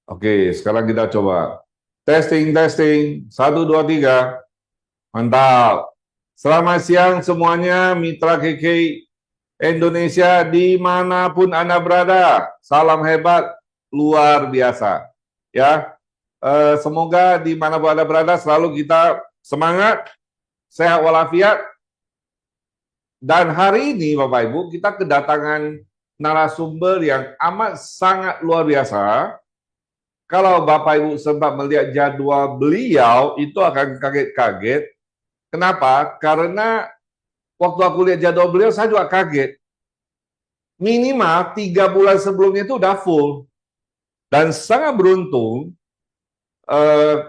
Oke, sekarang kita coba. Testing, testing. 1, 2, 3. Mantap. Selamat siang semuanya, Mitra KK Indonesia dimanapun Anda berada. Salam hebat, luar biasa. Ya, semoga dimanapun Anda berada selalu kita semangat, sehat walafiat. Dan hari ini Bapak Ibu, kita kedatangan narasumber yang amat sangat luar biasa. Kalau Bapak Ibu sempat melihat jadwal beliau, itu akan kaget-kaget. Kenapa? Karena waktu aku lihat jadwal beliau, saya juga kaget. Minimal 3 bulan sebelumnya itu udah full. Dan sangat beruntung,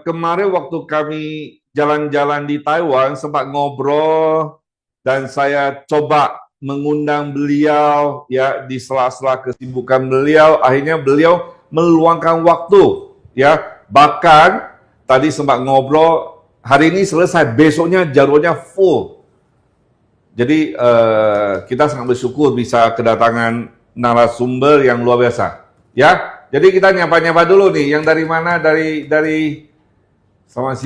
kemarin waktu kami jalan-jalan di Taiwan, sempat ngobrol, dan saya coba mengundang beliau ya di sela-sela kesibukan beliau. Akhirnya beliau meluangkan waktu, ya. Bahkan tadi sempat ngobrol, hari ini selesai, besoknya jadwalnya full. Jadi kita sangat bersyukur bisa kedatangan narasumber yang luar biasa, ya. Jadi kita nyapa-nyapa dulu nih, yang dari mana? Dari selamat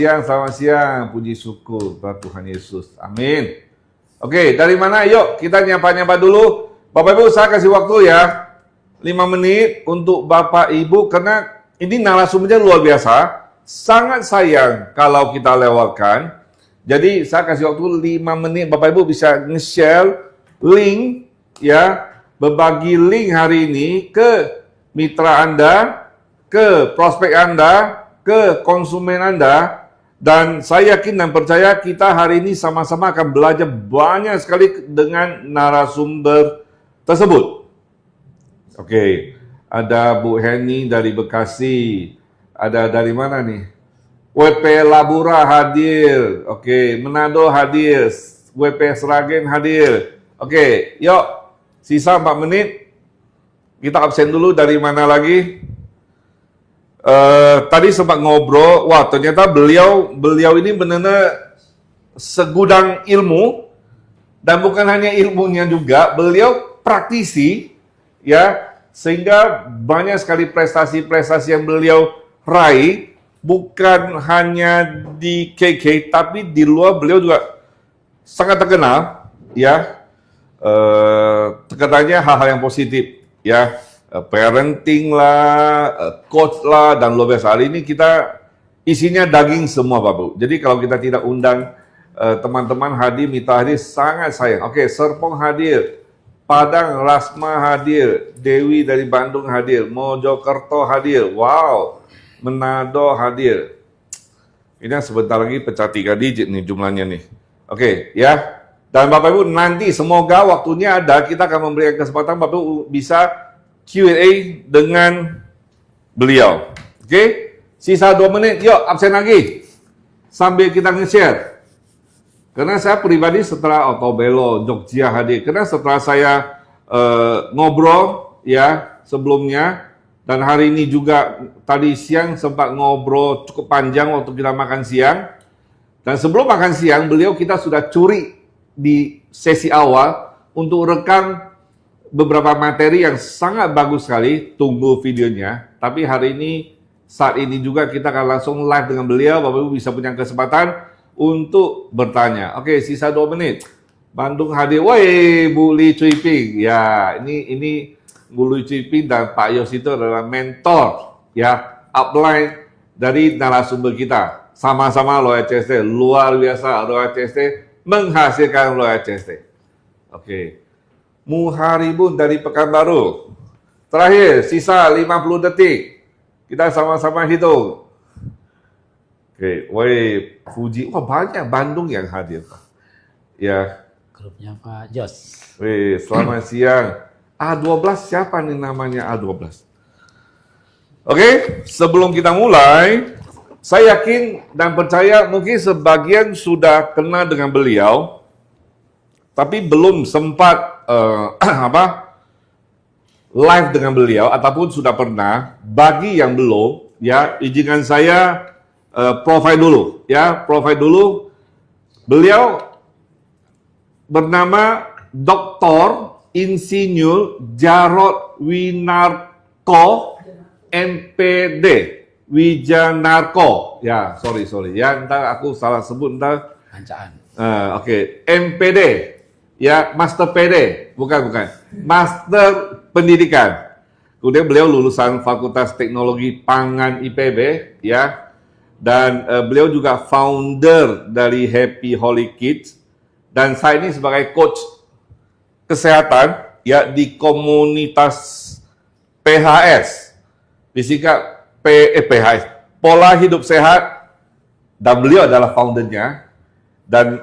siang, puji syukur kepada Tuhan Yesus, amin. Oke, dari mana? Yuk kita nyapa-nyapa dulu. Bapak Ibu, saya kasih waktu ya, 5 menit untuk Bapak Ibu, karena ini narasumbernya luar biasa. Sangat sayang kalau kita lewatkan. Jadi saya kasih waktu 5 menit, Bapak Ibu bisa nge-share link, ya, berbagi link hari ini ke mitra Anda, ke prospek Anda, ke konsumen Anda. Dan saya yakin dan percaya kita hari ini sama-sama akan belajar banyak sekali dengan narasumber tersebut. Oke, ada Bu Heni dari Bekasi. Ada dari mana nih? WP Labura hadir. Oke, Manado hadir. WP Sragen hadir. Oke, yuk. Sisa 4 menit. Kita absen dulu. Dari mana lagi? Tadi sempat ngobrol. Wah, ternyata beliau ini benar-benar segudang ilmu. Dan bukan hanya ilmunya juga, beliau praktisi, ya, sehingga banyak sekali prestasi-prestasi yang beliau raih, bukan hanya di KK, tapi di luar beliau juga sangat terkenal, ya. Tekanannya hal-hal yang positif, ya, parenting lah, coach lah, dan luar biasa. Hari ini kita isinya daging semua, Bapak. Jadi kalau kita tidak undang teman-teman hadir, mitra hadir, sangat sayang. Oke, Serpong hadir, Padang Rasma hadir, Dewi dari Bandung hadir, Mojokerto hadir, wow, Manado hadir. Ini sebentar lagi pecah 3 digit nih jumlahnya nih. Oke, ya. Dan Bapak Ibu, nanti semoga waktunya ada, kita akan memberikan kesempatan Bapak Ibu bisa Q&A dengan beliau. Oke, sisa 2 menit, yuk absen lagi. Sambil kita nge-share. Karena saya pribadi setelah Otobelo, Jogja hadir, karena setelah saya ngobrol ya sebelumnya, dan hari ini juga tadi siang sempat ngobrol cukup panjang waktu kita makan siang. Dan sebelum makan siang, beliau kita sudah curi di sesi awal untuk rekam beberapa materi yang sangat bagus sekali. Tunggu videonya. Tapi hari ini, saat ini juga kita akan langsung live dengan beliau. Bapak Ibu bisa punya kesempatan untuk bertanya. Oke, sisa 2 menit. Bandung hadir. Woi, Bu Li Cui Ping. Ya, ini Bu Li Cui Ping dan Pak Yos itu adalah mentor, ya, upline dari narasumber kita. Sama-sama Loyal CST, luar biasa. Loyal CST menghasilkan Loyal CST. Oke. Muharibun dari Pekanbaru. Terakhir, sisa 50 detik. Kita sama-sama hitung. Oke, woi, Fuji, wah banyak Bandung yang hadir, Pak. Ya. Grupnya Pak Jos. Wih, selamat siang. A12 siapa nih namanya A12? Oke, sebelum kita mulai, saya yakin dan percaya mungkin sebagian sudah kenal dengan beliau, tapi belum sempat live dengan beliau ataupun sudah pernah. Bagi yang belum, ya, izinkan saya profile dulu, ya, profile dulu. Beliau bernama Dr. Insinyur Jarod Winarko MPD, Wijanarko. Ya, sorry. Ya, ntar aku salah sebut ntar. Bancaan. Oke, MPD, ya Master PD, bukan, Master Pendidikan. Kemudian beliau lulusan Fakultas Teknologi Pangan IPB, ya, dan beliau juga founder dari Happy Holy Kids, dan saya ini sebagai coach kesehatan, ya di komunitas PHS, Fisika PHS, Pola Hidup Sehat, dan beliau adalah foundernya. Dan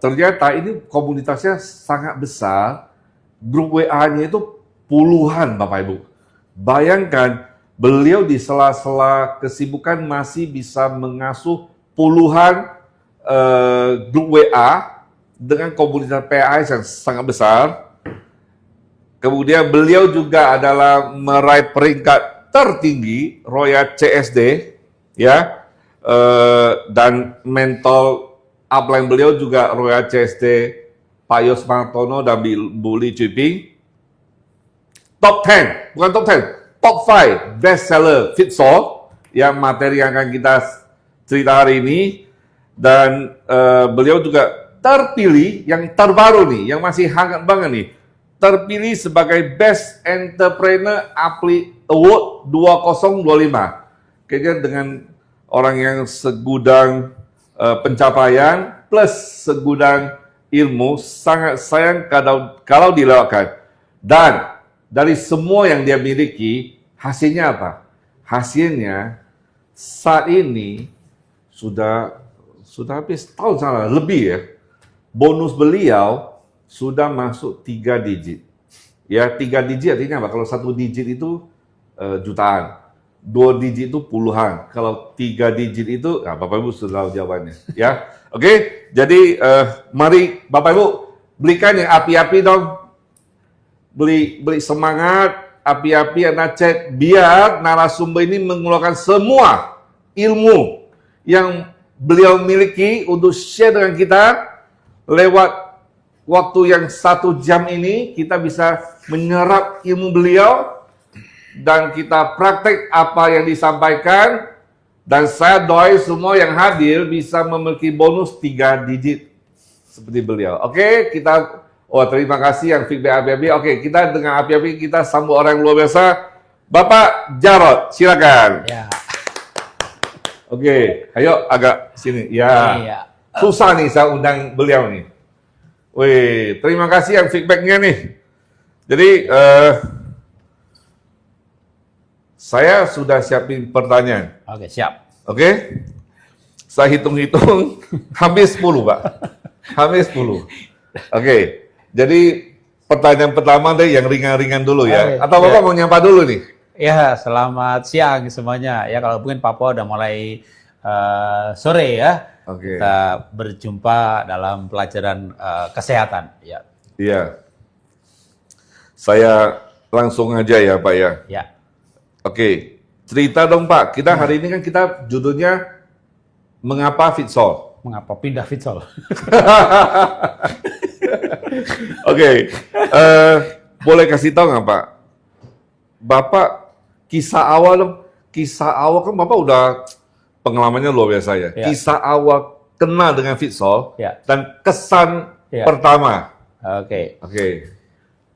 ternyata ini komunitasnya sangat besar, grup WA-nya itu puluhan Bapak Ibu. Bayangkan, beliau di sela-sela kesibukan masih bisa mengasuh puluhan grup WA dengan komunitas PAS yang sangat besar. Kemudian beliau juga adalah meraih peringkat tertinggi Royal CSD, ya, dan mental upline beliau juga Royal CSD Pak Yos Martono dan Bu Li Chiping. Top 10, bukan top 10, top 5 bestseller Fitsol, yang materi yang akan kita cerita hari ini. Dan beliau juga terpilih, yang terbaru nih, yang masih hangat banget nih, terpilih sebagai Best Entrepreneur Award 2025. Kayaknya dengan orang yang segudang pencapaian plus segudang ilmu, sangat sayang kalau dilewatkan. Dan dari semua yang dia miliki, hasilnya apa? Hasilnya saat ini sudah habis tahun sana lebih ya. Bonus beliau sudah masuk 3 digit. Ya, 3 digit artinya apa? Kalau 1 digit itu jutaan, 2 digit itu puluhan. Kalau 3 digit itu, nah Bapak Ibu sudah tahu jawabannya. Ya, oke. Jadi mari Bapak Ibu belikan yang api-api dong. Beli semangat, api-api, anak chat, biar narasumber ini mengeluarkan semua ilmu yang beliau miliki untuk share dengan kita. Lewat waktu yang 1 jam ini, kita bisa menyerap ilmu beliau dan kita praktek apa yang disampaikan. Dan saya doain semua yang hadir bisa memiliki bonus 3 digit seperti beliau. Oke, kita terima kasih yang feedback api-api. Oke, kita dengan api-api kita sambut orang yang luar biasa. Bapak Jarod, silakan. Ya. Oke, ayo agak sini. Ya. Iya. Susah nih saya undang beliau nih. Wih, terima kasih yang feedbacknya nih. Jadi saya sudah siapin pertanyaan. Oke, siap. Oke? Saya hitung-hitung habis 10, Pak. Habis 10. Oke. Jadi pertanyaan pertama deh yang ringan-ringan dulu ya. Oke. Atau Bapak mau nyapa dulu nih? Ya, selamat siang semuanya. Ya, kalau mungkin Papua udah mulai sore ya. Oke. Kita berjumpa dalam pelajaran kesehatan. Ya. Iya. Saya langsung aja ya, Pak ya. Ya. Oke. Cerita dong, Pak. Kita hari ini kan kita judulnya Mengapa Fitsol? Mengapa pindah Fitsol? Oke. Boleh kasih tahu nggak, Pak? Bapak kisah awal dong. Kisah awal kan Bapak udah pengalamannya luar biasa ya. Ya. Kisah awal kenal dengan Fitsol Ya. dan kesan Ya. pertama. Oke. Oke.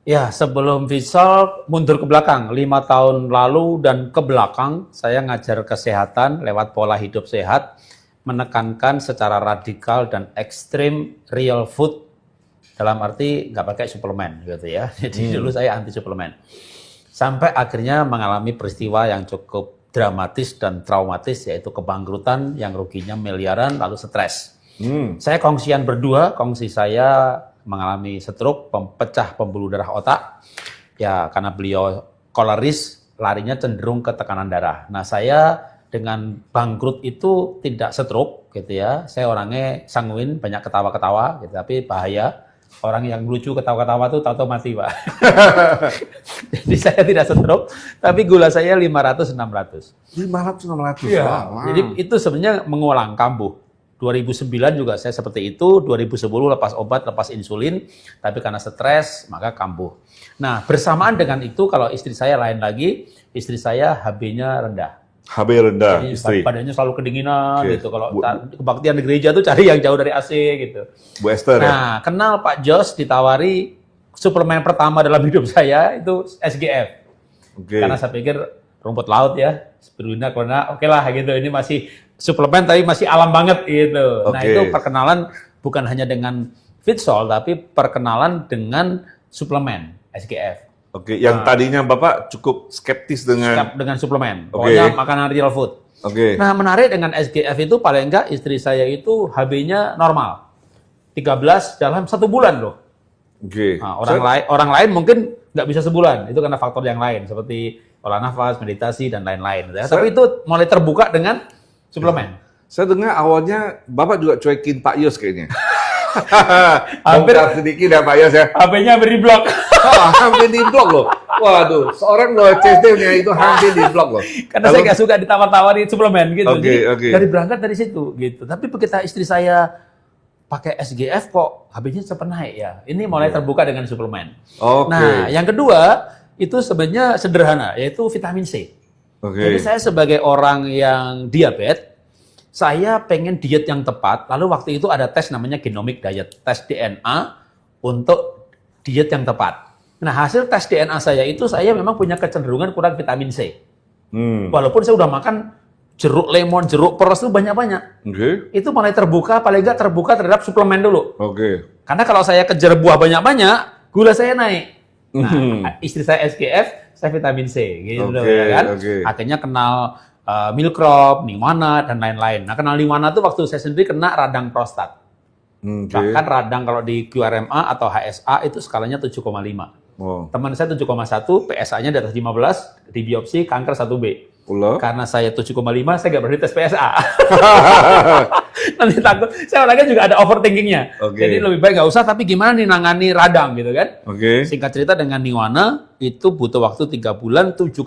Ya, sebelum Fitsol mundur ke belakang, 5 tahun lalu dan ke belakang, saya ngajar kesehatan lewat pola hidup sehat, menekankan secara radikal dan ekstrim real food, dalam arti nggak pakai suplemen gitu ya. Jadi dulu saya anti suplemen. Sampai akhirnya mengalami peristiwa yang cukup dramatis dan traumatis, yaitu kebangkrutan yang ruginya miliaran lalu stres. Saya kongsian berdua, kongsi saya mengalami stroke, pecah pembuluh darah otak. Ya, karena beliau koleris, larinya cenderung ke tekanan darah. Nah, saya dengan bangkrut itu tidak stroke gitu ya. Saya orangnya sanguin, banyak ketawa-ketawa gitu, tapi bahaya. Orang yang lucu ketawa-ketawa tuh tahu-tahu mati, Pak. Jadi saya tidak stroke, tapi gula saya 500-600. 500-600. Iya. Jadi itu sebenarnya mengulang kambuh. 2009 juga saya seperti itu, 2010 lepas obat, lepas insulin, tapi karena stres maka kambuh. Nah, bersamaan dengan itu kalau istri saya lain lagi, istri saya HB-nya rendah. HB rendah, Jadi istri. badannya selalu kedinginan Oke. gitu. Kalau kebaktian di gereja tuh cari yang jauh dari AC gitu. Bu Esther ya? Nah, kenal Pak Jos ditawari suplemen pertama dalam hidup saya itu SGF. Oke. Karena saya pikir rumput laut ya, spirulina, oke lah gitu. Ini masih suplemen tapi masih alam banget gitu. Nah, Oke. itu perkenalan bukan hanya dengan Fitsol tapi perkenalan dengan suplemen SGF. Oke, yang tadinya Bapak cukup skeptis dengan Dengan suplemen. Oke. Pokoknya makanan real food. Oke. Nah, menarik dengan SGF itu paling enggak istri saya itu HB-nya normal. 13 dalam 1 bulan loh. Oke. Nah, orang lain mungkin nggak bisa sebulan. Itu karena faktor yang lain seperti olah nafas, meditasi dan lain-lain. Ya. Tapi itu mulai terbuka dengan suplemen. Saya dengar awalnya Bapak juga cuekin Pak Yos kayaknya. Hampir- Bongkar sedikit ya Pak Yos ya. HB-nya beri blok. Hampir di blok loh. Waduh, seorang loh CSD-nya itu hampir di blok loh. Karena saya nggak suka ditawar-tawari suplemen gitu. Oke, Jadi oke. dari berangkat dari situ gitu. Tapi begitu istri saya pakai SGF kok HB-nya cepat naik ya. Ini mulai terbuka dengan suplemen. Oke. Nah, yang kedua itu sebenarnya sederhana yaitu vitamin C. Oke. Jadi saya sebagai orang yang diabetes, saya pengen diet yang tepat. Lalu waktu itu ada tes namanya genomic diet, tes DNA untuk diet yang tepat. Nah, hasil tes DNA saya itu saya memang punya kecenderungan kurang vitamin C. Walaupun saya udah makan jeruk lemon, jeruk peres itu banyak-banyak. Oke. Itu mulai terbuka, paling nggak terbuka terhadap suplemen dulu. Oke. Karena kalau saya kejar buah banyak-banyak, gula saya naik. Nah, istri saya SGF, saya vitamin C, gitu Oke, ya kan. oke. Akhirnya kenal Milkrop, Niwana dan lain-lain. Nah, kenal Niwana tuh waktu saya sendiri kena radang prostat. Oke. Bahkan radang kalau di QRMA atau HSA itu skalanya 7,5. Oh. Teman saya 7,1, PSA-nya di atas 15, di biopsi kanker 1B. Ulah. Karena saya 7,5, saya nggak berani tes PSA. Nanti takut. Saya orangnya juga ada overthinkingnya. Oke. Jadi lebih baik nggak usah, tapi gimana nih nangani radang gitu kan. Oke. Singkat cerita dengan Niwana, itu butuh waktu 3 bulan, 7,5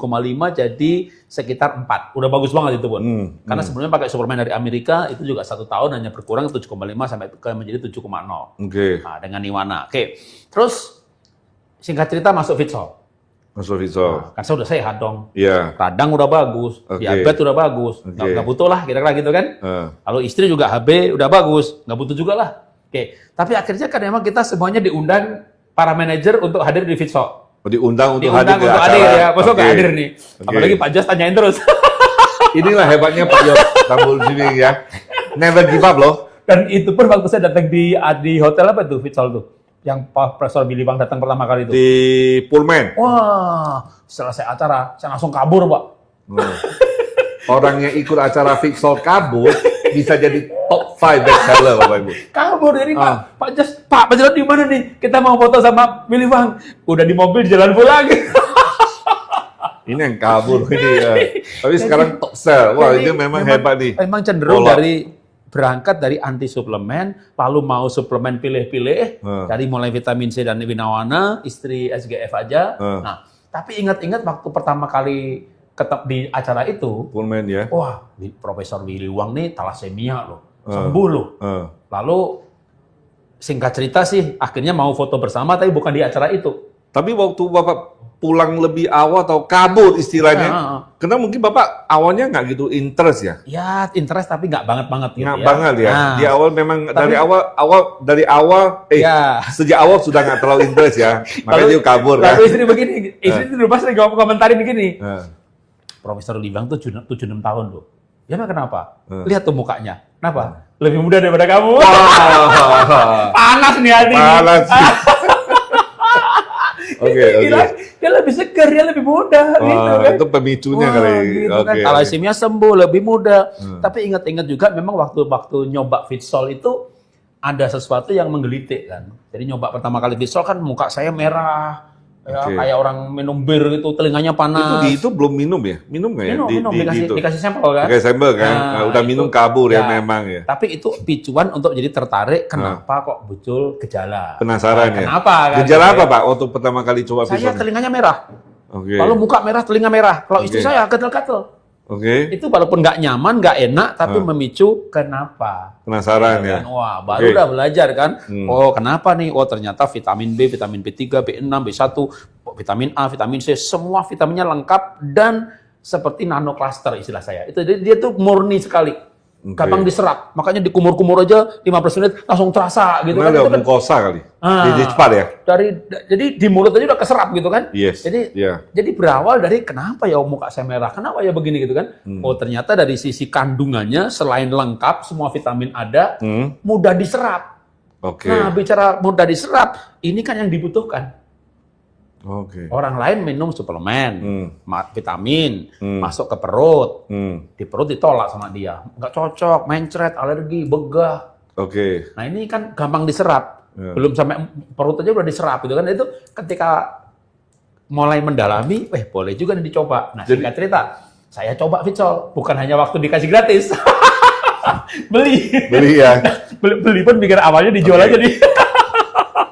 jadi sekitar 4. Udah bagus banget itu pun. Karena sebelumnya pakai suplemen dari Amerika, itu juga 1 tahun hanya berkurang 7,5 sampai menjadi 7,0. Oke. Nah, dengan Niwana. Oke. Terus, singkat cerita masuk Fitsol. Mas Rizal. Nah, kan saya udah sehat dong. Iya. Radang udah bagus, Oke. diabetes udah bagus, Oke. nggak butuh lah kira-kira gitu kan. Lalu istri juga HB udah bagus, nggak butuh juga lah. Oke, tapi akhirnya kan memang kita semuanya diundang para manajer untuk hadir di Fitsol. Diundang untuk Diundang hadir di untuk acara. hadir ya, masuk nggak Oke. hadir nih. Oke. Apalagi Pak Jos tanyain terus. Inilah hebatnya Pak Yos Tambul Sini ya. Never give up loh. Dan itu pun waktu saya datang di hotel apa tuh Fitsol tuh, yang Pak Profesor Billy Wang datang pertama kali itu. Di Pullman. Wah, selesai acara, saya langsung kabur Pak. Orang yang ikut acara Fitsol kabur bisa jadi top 5 bestseller Bapak Ibu. Kabur dari Pak Jos, Pak Jos di mana nih? Kita mau foto sama Billy Wang. Udah di mobil jalan pulang. Ini yang kabur ini ya. Tapi sekarang top sell. Wah, Jadi, itu memang hebat nih. Memang cenderung Pola. berangkat dari anti suplemen, lalu mau suplemen pilih-pilih, dari mulai vitamin C dan Winawana, istri SGF aja. Nah, tapi ingat-ingat waktu pertama kali di acara itu, Pullman ya. wah, Profesor Willy Wang nih thalassemia loh, sembuh loh. Lalu singkat cerita sih, akhirnya mau foto bersama, tapi bukan di acara itu. Tapi waktu Bapak pulang lebih awal atau kabur istilahnya, karena mungkin Bapak awalnya nggak gitu interest ya? Ya, interest tapi nggak banget-banget gitu Nggak ya. banget ya. Nah, Di awal memang Tapi- dari awal Ya. sejak awal sudah nggak terlalu interest ya. Makanya dia kabur kan. Lalu istri begini, istri itu pas lagi komentarin begini. Nah, Profesor Libang tuh 76 tahun loh. Ya emang kenapa? Lihat tuh mukanya. Kenapa? Lebih muda daripada kamu. wah, Panas nih hati. panas sih. Oke, Gila, dia lebih segar, dia lebih muda gitu Wah, kan. itu pemicunya Wah, kali. gitu kan. Oke. Thalassemia sembuh, lebih muda. Tapi ingat-ingat juga memang waktu nyoba Fitsol itu ada sesuatu yang menggelitik kan. Jadi nyoba pertama kali Fitsol kan muka saya merah. Ya, Oke. kayak orang minum bir gitu, telinganya panas. Itu belum minum ya? Minum nggak ya? minum, itu? dikasih sampel kan. Dikasih sampel kan? Nah, Nah, udah itu. minum kabur ya Ya. memang ya. Tapi itu picuan untuk jadi tertarik kenapa kok muncul gejala. Penasaran ya? Kenapa kan? Gejala apa Pak waktu pertama kali coba Saya Fitsol? telinganya merah. Oke. Kalau muka merah, telinga merah. Kalau istri Oke. saya gatel-gatel. Oke. Itu walaupun nggak nyaman, nggak enak, tapi memicu kenapa. Penasaran ya. Kan? Wah, baru udah belajar kan. Hmm. Oh, kenapa nih? Oh, ternyata vitamin B, vitamin B3, B6, B1, vitamin A, vitamin C, semua vitaminnya lengkap dan seperti nanocluster istilah saya. Itu dia tuh murni sekali. Gampang diserap. Makanya dikumur-kumur aja 15 menit langsung terasa gitu Karena kan. Itu lewat mukosa kali. Ah. Jadi cepat ya. Jadi di mulut aja udah keserap gitu kan. Yes. Jadi berawal dari kenapa ya muka saya merah, kenapa ya begini gitu kan. Oh ternyata dari sisi kandungannya selain lengkap semua vitamin ada, mudah diserap. Oke. Nah bicara mudah diserap, ini kan yang dibutuhkan. Oke. Orang lain minum suplemen, vitamin, masuk ke perut, di perut ditolak sama dia, nggak cocok, mencret, alergi, begah. Oke. Nah ini kan gampang diserap, belum sampai perut aja udah diserap gitu kan. Itu ketika mulai mendalami, boleh juga nih dicoba. Nah singkat cerita, saya coba Fitsol, bukan hanya waktu dikasih gratis, beli ya. beli pun pikir awalnya dijual aja nih.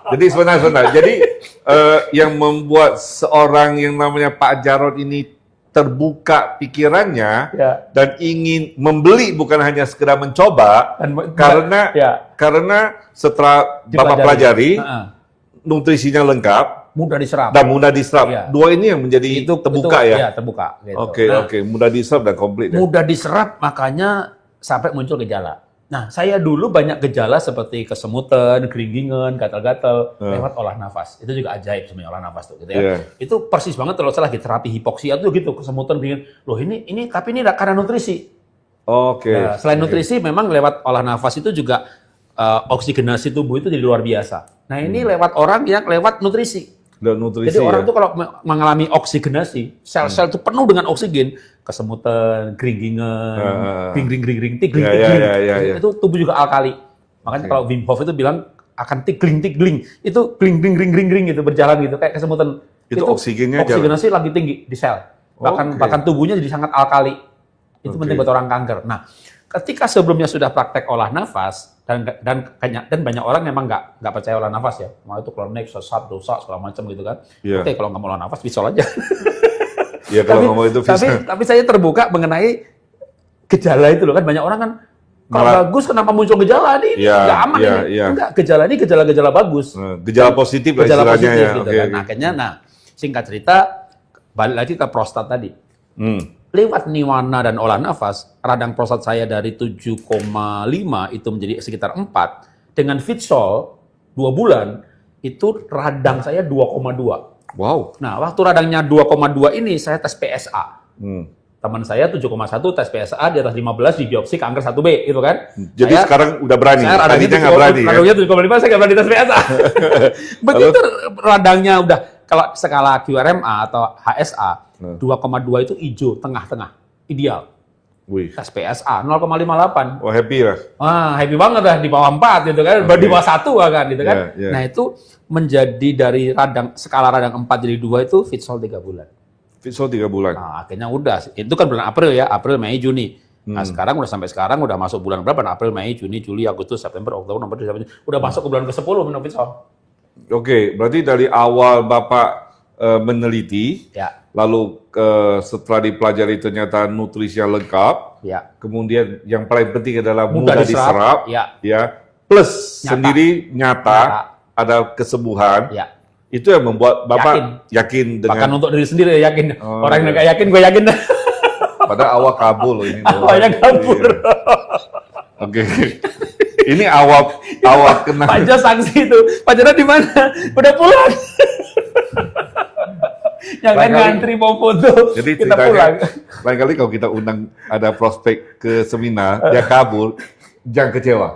Jadi sebenarnya, jadi yang membuat seorang yang namanya Pak Jarod ini terbuka pikirannya dan ingin membeli bukan hanya sekedar mencoba, karena setelah Bapak pelajari nutrisinya lengkap, mudah diserap dan mudah diserap. Dua ini yang menjadi terbuka ya. Iya, terbuka. Gitu. Oke, mudah diserap dan komplit. Mudah diserap, makanya sampai muncul gejala. Nah, saya dulu banyak gejala seperti kesemutan, kerongkongan, gatal-gatal lewat olah nafas. Itu juga ajaib sebenarnya olah nafas tuh, gitu ya. Itu persis banget kalau salah terapi hipoksia tuh gitu, kesemutan, kerongkongan. Loh ini tapi ini karena nutrisi. Oke. Nah, selain nutrisi, memang lewat olah nafas itu juga oksigenasi tubuh itu jadi luar biasa. Nah, ini lewat orang yang lewat nutrisi. Jadi orang tuh kalau mengalami oksigenasi, sel-sel itu penuh dengan oksigen, kesemutan, kerongkongan, gring, tigling. Itu tubuh juga alkali. Makanya kalau Wim Hof itu bilang akan tigling. Itu gring gitu berjalan gitu kayak kesemutan. Itu oksigennya oksigenasi lagi tinggi di sel. Bahkan tubuhnya jadi sangat alkali. Itu penting buat orang kanker. Nah, ketika sebelumnya sudah praktek olah nafas dan banyak orang memang nggak percaya olah nafas ya, mau itu klinik sesat, dosa segala macam gitu kan. Oke, kalau nggak mau olah nafas Fitsol aja. Ya kalau ngomong itu tapi saya terbuka mengenai gejala itu loh kan, banyak orang kan kalau bagus kenapa muncul gejala nih? Nggak aman ini. Enggak, gejala ini gejala positif bagus. lah Gejala istilahnya positif ya. gitu kan. Nah, akhirnya singkat cerita balik lagi ke prostat tadi. Lewat niwana dan olah nafas, radang prostat saya dari 7,5 itu menjadi sekitar 4. Dengan Fitsol 2 bulan, itu radang saya 2,2. Wow. Nah, waktu radangnya 2,2 ini, saya tes PSA. Teman saya 7,1 tes PSA, di atas 15 di biopsi kanker 1B, gitu kan. Jadi sekarang udah berani, tadinya nggak berani ya? Radangnya 7,5, saya nggak berani tes PSA. Begitu radangnya udah, kalau skala QRMA atau HSA, 2,2 itu hijau, tengah-tengah, ideal. Tes PSA 0,58. Wah, happy lah. Wah, happy banget lah, di bawah 4 gitu kan, di bawah 1 kan gitu kan. Nah, itu menjadi dari skala radang 4 jadi 2 itu Fitsol 3 bulan. Fitsol 3 bulan. Nah, akhirnya udah, itu kan bulan April ya, April, Mei, Juni. Nah, sekarang sampai sekarang udah masuk bulan berapa? April, Mei, Juni, Juli, Agustus, September, Oktober, November, Desember. Udah masuk ke bulan ke-10 minum Fitsol. Oke, berarti dari awal Bapak meneliti, lalu setelah dipelajari ternyata nutrisinya lengkap, kemudian yang paling penting adalah mudah diserap, plus sendiri nyata ada kesembuhan, itu yang membuat Bapak yakin dengan... Bahkan untuk diri sendiri yakin, orang yang nggak yakin, gue yakin. Padahal awal kabul ini. Awalnya kabur. Oke. Ini awal kena. Pak Jo sanksi itu. Pak Jarod di mana? Udah pulang. Yang lain ngantri mau foto. Jadi kita pulang. Lain kali kalau kita undang ada prospek ke seminar, dia kabur, jangan kecewa.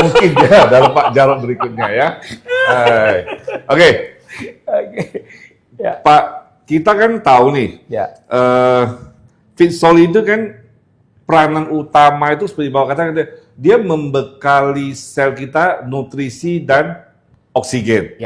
Mungkin dia dalam Pak Jarod berikutnya ya. Oke. Pak, kita kan tahu nih, Fitsol itu kan peranan utama itu seperti Bapak katakan, dia membekali sel kita nutrisi dan oksigen.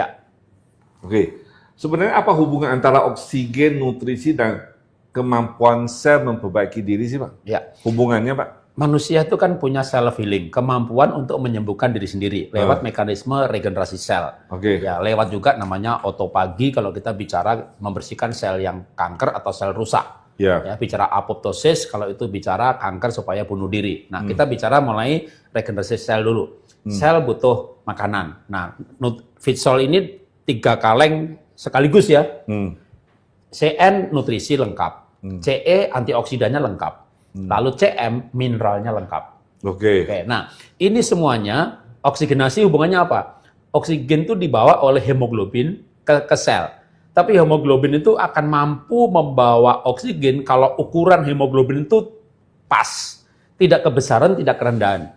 Oke. Sebenarnya apa hubungan antara oksigen, nutrisi, dan kemampuan sel memperbaiki diri sih, Pak? Hubungannya, Pak? Manusia itu kan punya self healing, kemampuan untuk menyembuhkan diri sendiri lewat mekanisme regenerasi sel. Ya, lewat juga namanya autopagi kalau kita bicara membersihkan sel yang kanker atau sel rusak. Ya. Ya, bicara apoptosis kalau itu bicara kanker supaya bunuh diri. Nah, kita bicara mulai regenerasi sel dulu. Sel butuh makanan. Nah, Fitsol ini 3 kaleng sekaligus ya. CN nutrisi lengkap, CE antioksidannya lengkap, lalu CM mineralnya lengkap. Oke. Oke, nah ini semuanya oksigenasi hubungannya apa? Oksigen itu dibawa oleh hemoglobin ke sel. Tapi hemoglobin itu akan mampu membawa oksigen kalau ukuran hemoglobin itu pas. Tidak kebesaran, tidak kerendahan.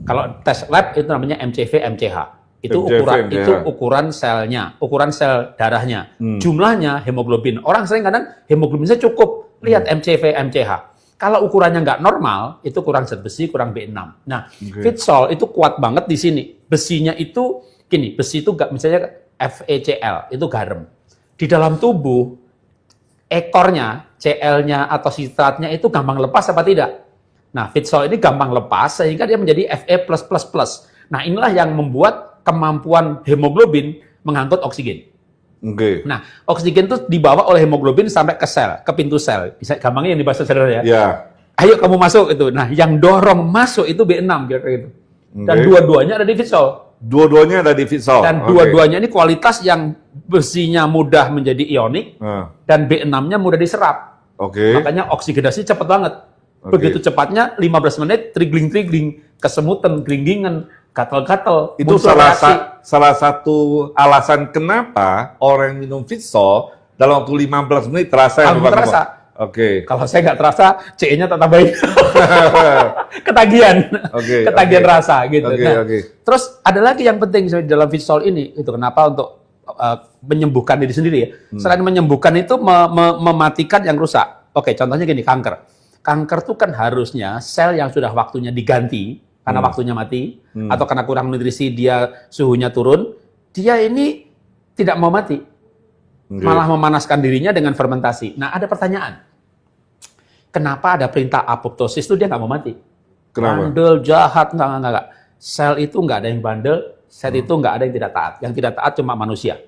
Kalau tes lab itu namanya MCV, MCH. Itu ukuran selnya, ukuran sel darahnya. Jumlahnya hemoglobin. Orang sering kadang hemoglobinnya cukup. Lihat MCV, MCH. Kalau ukurannya nggak normal, itu kurang zat besi, kurang B6. Nah, Fitsol itu kuat banget di sini. Besinya itu gini, besi itu nggak misalnya FeCl, itu garam. Di dalam tubuh, ekornya, Cl-nya atau sitratnya itu gampang lepas apa tidak? Nah, Fitsol ini gampang lepas sehingga dia menjadi Fe+++. Nah, inilah yang membuat kemampuan hemoglobin mengangkut oksigen. Nah, oksigen itu dibawa oleh hemoglobin sampai ke sel, ke pintu sel. Bisa gampangnya yang dibahas saudara ya. Ayo kamu masuk itu. Nah, yang dorong masuk itu B6 kira-kira gitu. Dan dua-duanya ada di Fitsol. Dua-duanya ada di Fitsol. Dan dua-duanya ini kualitas yang besinya mudah menjadi ionik dan B6-nya mudah diserap. Makanya oksigenasi cepat banget. Begitu cepatnya 15 menit trigling-trigling, kesemutan, geringgingan, gatal-gatal. Itu salah satu alasan kenapa orang minum Fitsol dalam waktu 15 menit terasa. Kalau saya nggak terasa, CE-nya tetap baik. Ketagihan. Ketagihan rasa gitu. Terus ada lagi yang penting di dalam Fitsol ini, itu kenapa untuk menyembuhkan diri sendiri ya. Selain menyembuhkan itu mematikan yang rusak. Contohnya gini, kanker. Kanker itu kan harusnya sel yang sudah waktunya diganti karena waktunya mati atau karena kurang nutrisi dia suhunya turun, dia ini tidak mau mati. Malah memanaskan dirinya dengan fermentasi. Nah, ada pertanyaan. Kenapa ada perintah apoptosis itu dia nggak mau mati? Kenapa? Bandel, jahat, enggak. Sel itu nggak ada yang bandel, sel itu nggak ada yang tidak taat. Yang tidak taat cuma manusia,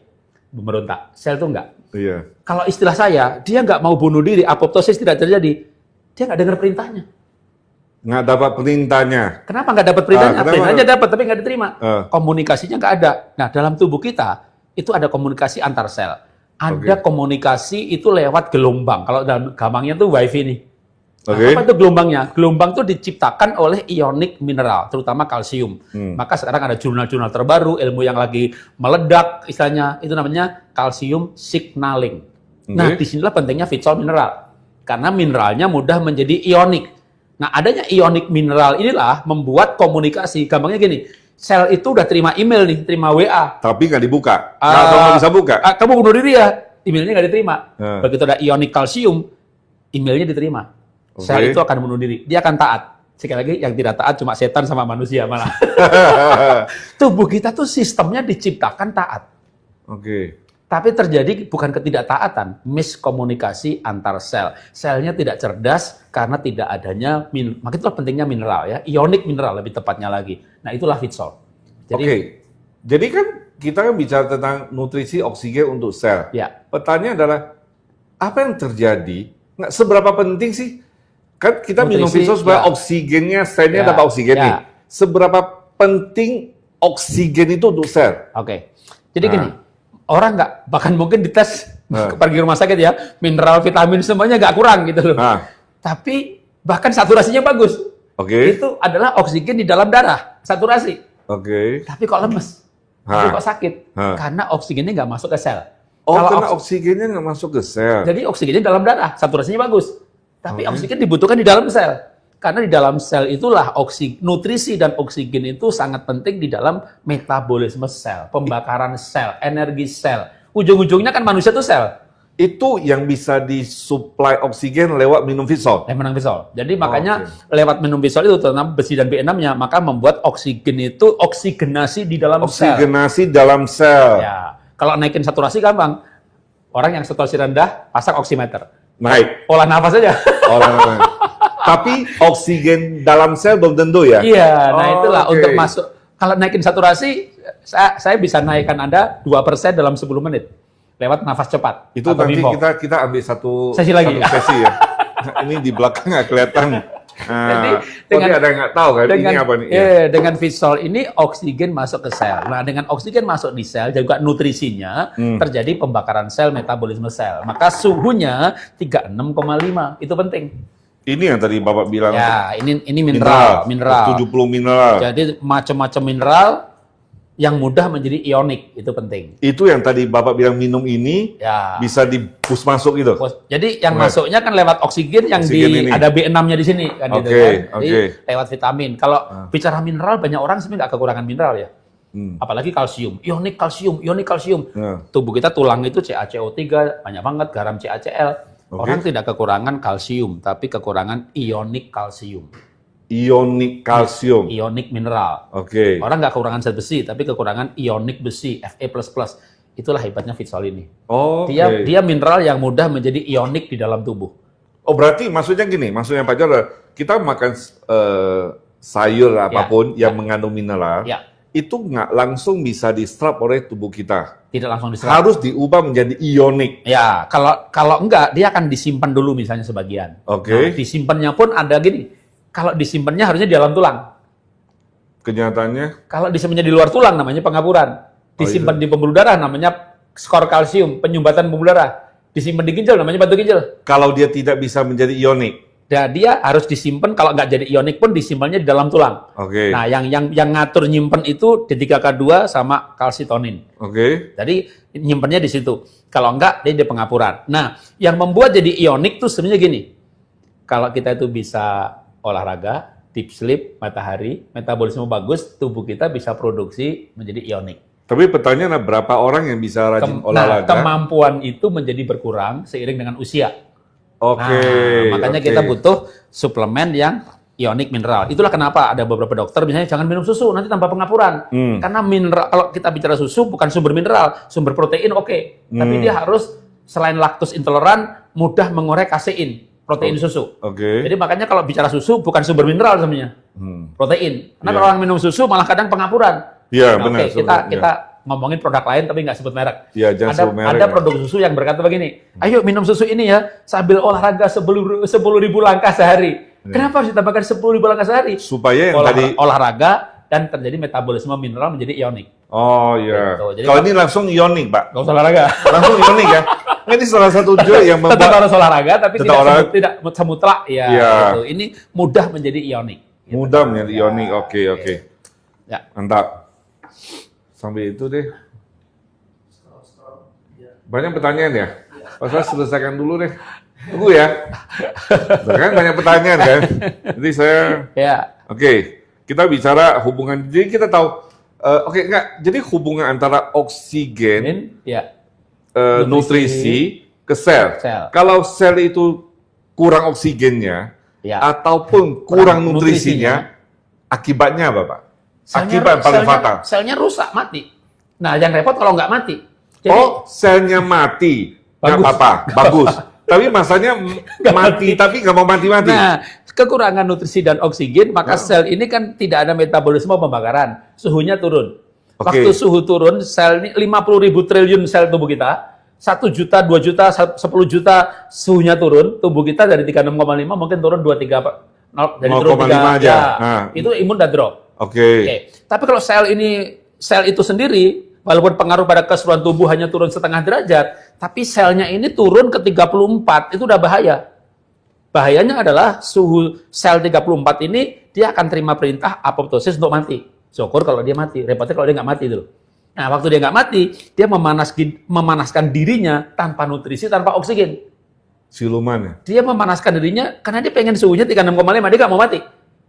pemberontak. Sel itu enggak. Kalau istilah saya, dia nggak mau bunuh diri, apoptosis tidak terjadi. Dia nggak dengar perintahnya. Nggak dapat perintahnya. Kenapa nggak dapat perintahnya? Perintahnya dapat, tapi nggak diterima. Komunikasinya nggak ada. Nah, dalam tubuh kita, itu ada komunikasi antar sel. Ada komunikasi itu lewat gelombang. Kalau dalam gampangnya itu wifi nih. Apa itu gelombangnya? Gelombang itu diciptakan oleh ionik mineral, terutama kalsium. Maka sekarang ada jurnal-jurnal terbaru, ilmu yang lagi meledak, istilahnya, itu namanya kalsium signaling. Nah, disinilah pentingnya Fitsol mineral. Karena mineralnya mudah menjadi ionik. Nah, adanya ionik mineral inilah membuat komunikasi. Gampangnya gini, sel itu udah terima email nih, terima WA. Tapi nggak dibuka. Nggak bisa buka. Kamu bunuh diri ya, emailnya nggak diterima. Begitu ada ionik kalsium, emailnya diterima. Sel itu akan bunuh diri. Dia akan taat. Sekali lagi, yang tidak taat cuma setan sama manusia malah. Tubuh kita tuh sistemnya diciptakan taat. Tapi terjadi bukan ketidaktaatan, miskomunikasi antar sel. Selnya tidak cerdas karena tidak adanya, maka itulah pentingnya mineral ya, ionik mineral lebih tepatnya lagi. Nah, itulah Fitsol. Jadi kan kita kan bicara tentang nutrisi oksigen untuk sel. Pertanyaannya adalah, apa yang terjadi? Nggak seberapa penting sih? Kan kita nutrisi, minum Fitsol supaya oksigennya, selnya dapat oksigen nih. Seberapa penting oksigen itu untuk sel? Jadi gini, orang nggak, bahkan mungkin dites pergi rumah sakit ya, mineral, vitamin semuanya nggak kurang gitu loh. Tapi bahkan saturasinya bagus. Itu adalah oksigen di dalam darah, saturasi. Tapi kok lemes, tapi kok sakit, karena oksigennya nggak masuk ke sel. Karena oksigennya nggak masuk ke sel. Jadi oksigennya dalam darah, saturasinya bagus. Tapi oksigen dibutuhkan di dalam sel. Karena di dalam sel itulah nutrisi dan oksigen itu sangat penting di dalam metabolisme sel, pembakaran sel, energi sel. Ujung-ujungnya kan manusia itu sel. Itu yang bisa disuplai oksigen lewat minum Fitsol? Minum Fitsol. Jadi makanya lewat minum Fitsol itu, terutama besi dan B6-nya, maka membuat oksigen itu oksigenasi di dalam sel. Oksigenasi dalam sel. Ya. Kalau naikin saturasi gampang. Orang yang saturasi rendah, pasang oximeter. Naik. Olah nafas aja. Olah nafas. Tapi oksigen dalam sel belum tentu ya? Iya, nah itulah untuk masuk. Kalau naikin saturasi, saya bisa naikkan Anda 2% dalam 10 menit. Lewat nafas cepat. Itu nanti kita ambil satu sesi lagi. Satu sesi ya. Ini di belakang nggak kelihatan. Jadi, Dengan, ada yang nggak tahu kan ini apa nih? dengan Vitsol ini oksigen masuk ke sel. Nah, dengan oksigen masuk di sel juga nutrisinya terjadi pembakaran sel, metabolisme sel. Maka suhunya 36,5 itu penting. Ini yang tadi Bapak bilang. Ya, ini mineral. 70 mineral. Jadi macam-macam mineral yang mudah menjadi ionik itu penting. Itu yang tadi Bapak bilang minum ini Ya. bisa dipus masuk gitu. Jadi yang masuknya kan lewat oksigen yang Oksigen ini. ada B6-nya di sini kan gitu Oke, kan. Jadi oke. lewat vitamin. Kalau bicara mineral banyak orang sebenarnya nggak kekurangan mineral ya. Apalagi kalsium, ionik kalsium. Ya. Tubuh kita tulang itu CaCO3 banyak banget, garam CaCl. Orang tidak kekurangan kalsium, tapi kekurangan ionik kalsium. Ionik kalsium. Ionik mineral. Oke. Orang nggak kekurangan zat besi, tapi kekurangan ionik besi, Fe++. Itulah hebatnya Vitsol ini. Oke. Dia mineral yang mudah menjadi ionik di dalam tubuh. Oh berarti maksudnya gini, maksudnya Pak Jor, kita makan sayur apapun yang mengandung mineral, Ya. itu nggak langsung bisa diserap oleh tubuh kita. Tidak langsung diserap. Harus diubah menjadi ionik. Ya, kalau enggak, dia akan disimpan dulu misalnya sebagian. Oke. Nah, disimpannya pun ada gini. Kalau disimpannya harusnya di dalam tulang. Kenyataannya, Kalau disimpannya di luar tulang namanya pengapuran. Disimpan di pembuluh darah namanya skor kalsium, penyumbatan pembuluh darah. Disimpan di ginjal namanya batu ginjal. kalau dia tidak bisa menjadi ionik. Dan dia harus disimpan, kalau nggak jadi ionik pun disimpannya di dalam tulang. Oke. Nah, yang ngatur nyimpen itu D3K2 sama kalsitonin. Oke. Jadi nyimpennya di situ. Kalau enggak, dia di pengapuran. Nah, yang membuat jadi ionik tuh sebenarnya gini. Kalau kita itu bisa olahraga, deep sleep, matahari, metabolisme bagus, tubuh kita bisa produksi menjadi ionik. Tapi pertanyaan berapa orang yang bisa rajin olahraga? Kemampuan itu menjadi berkurang seiring dengan usia. Oke. Nah, makanya oke. kita butuh suplemen yang ionik mineral. Itulah kenapa ada beberapa dokter misalnya jangan minum susu nanti tambah pengapuran. Karena mineral, kalau kita bicara susu bukan sumber mineral, sumber protein oke. Tapi dia harus selain laktos intoleran mudah mengurai kasein, protein susu. Oke. Jadi makanya kalau bicara susu bukan sumber mineral sebenarnya. Protein. Karena kalau orang minum susu malah kadang pengapuran. Iya, Nah, benar. oke, kita ngomongin produk lain tapi nggak sebut merek. Iya, jangan sebut merek. Ada produk susu yang berkata begini, ayo minum susu ini ya sambil olahraga 10.000 langkah sehari. Kenapa harus ditambahkan 10.000 langkah sehari? Supaya yang tadi. Olahraga dan terjadi metabolisme mineral menjadi ionik. Oh iya. Gitu. Jadi Kalau ini langsung ionik, Pak. Nggak usah olahraga. Langsung ionik ya. Ini salah satu juga yang Tetap membuat harus olahraga tapi Tetap olahraga. tidak semutlak ya. Iya. Gitu. Ini mudah menjadi ionik. Gitu. mudah menjadi ionik. Oke. Ya. Mantap. Sampai itu deh. Banyak pertanyaan ya? Pasal selesaikan dulu deh. Tunggu ya. Kan banyak pertanyaan kan? Jadi saya, Ya. oke. Kita bicara hubungan. Jadi kita tahu, enggak. Jadi hubungan antara oksigen, Ya. nutrisi ke sel. Sel. Kalau sel itu kurang oksigennya, Ya. ataupun kurang nutrisinya, akibatnya apa Pak? Akibat paling fatal. Selnya rusak, mati. Nah, yang repot kalau nggak mati. Jadi, Selnya mati. Nggak Bagus. apa-apa, bagus. Tapi masanya mati, tapi nggak mau mati-mati. nah, kekurangan nutrisi dan oksigen, maka sel ini kan tidak ada metabolisme pembakaran. Suhunya turun. Oke. Waktu suhu turun, sel ini 50.000 triliun sel tubuh kita, 1 juta, 2 juta, 10 juta suhunya turun, tubuh kita dari 36,5 mungkin turun 2,3 dari turun 0,5 aja. ya, Nah. itu imun udah drop. Oke. Oke. Tapi kalau sel itu sendiri, walaupun pengaruh pada keseluruhan tubuh hanya turun setengah derajat, tapi selnya ini turun ke 34, itu udah bahaya. Bahayanya adalah suhu sel 34 ini, dia akan terima perintah apoptosis untuk mati. Syukur kalau dia mati, repotnya kalau dia nggak mati dulu. Nah, waktu dia nggak mati, dia memanaskan dirinya tanpa nutrisi, tanpa oksigen. Siluman ya? Dia memanaskan dirinya karena dia pengen suhunya 36,5, dia nggak mau mati.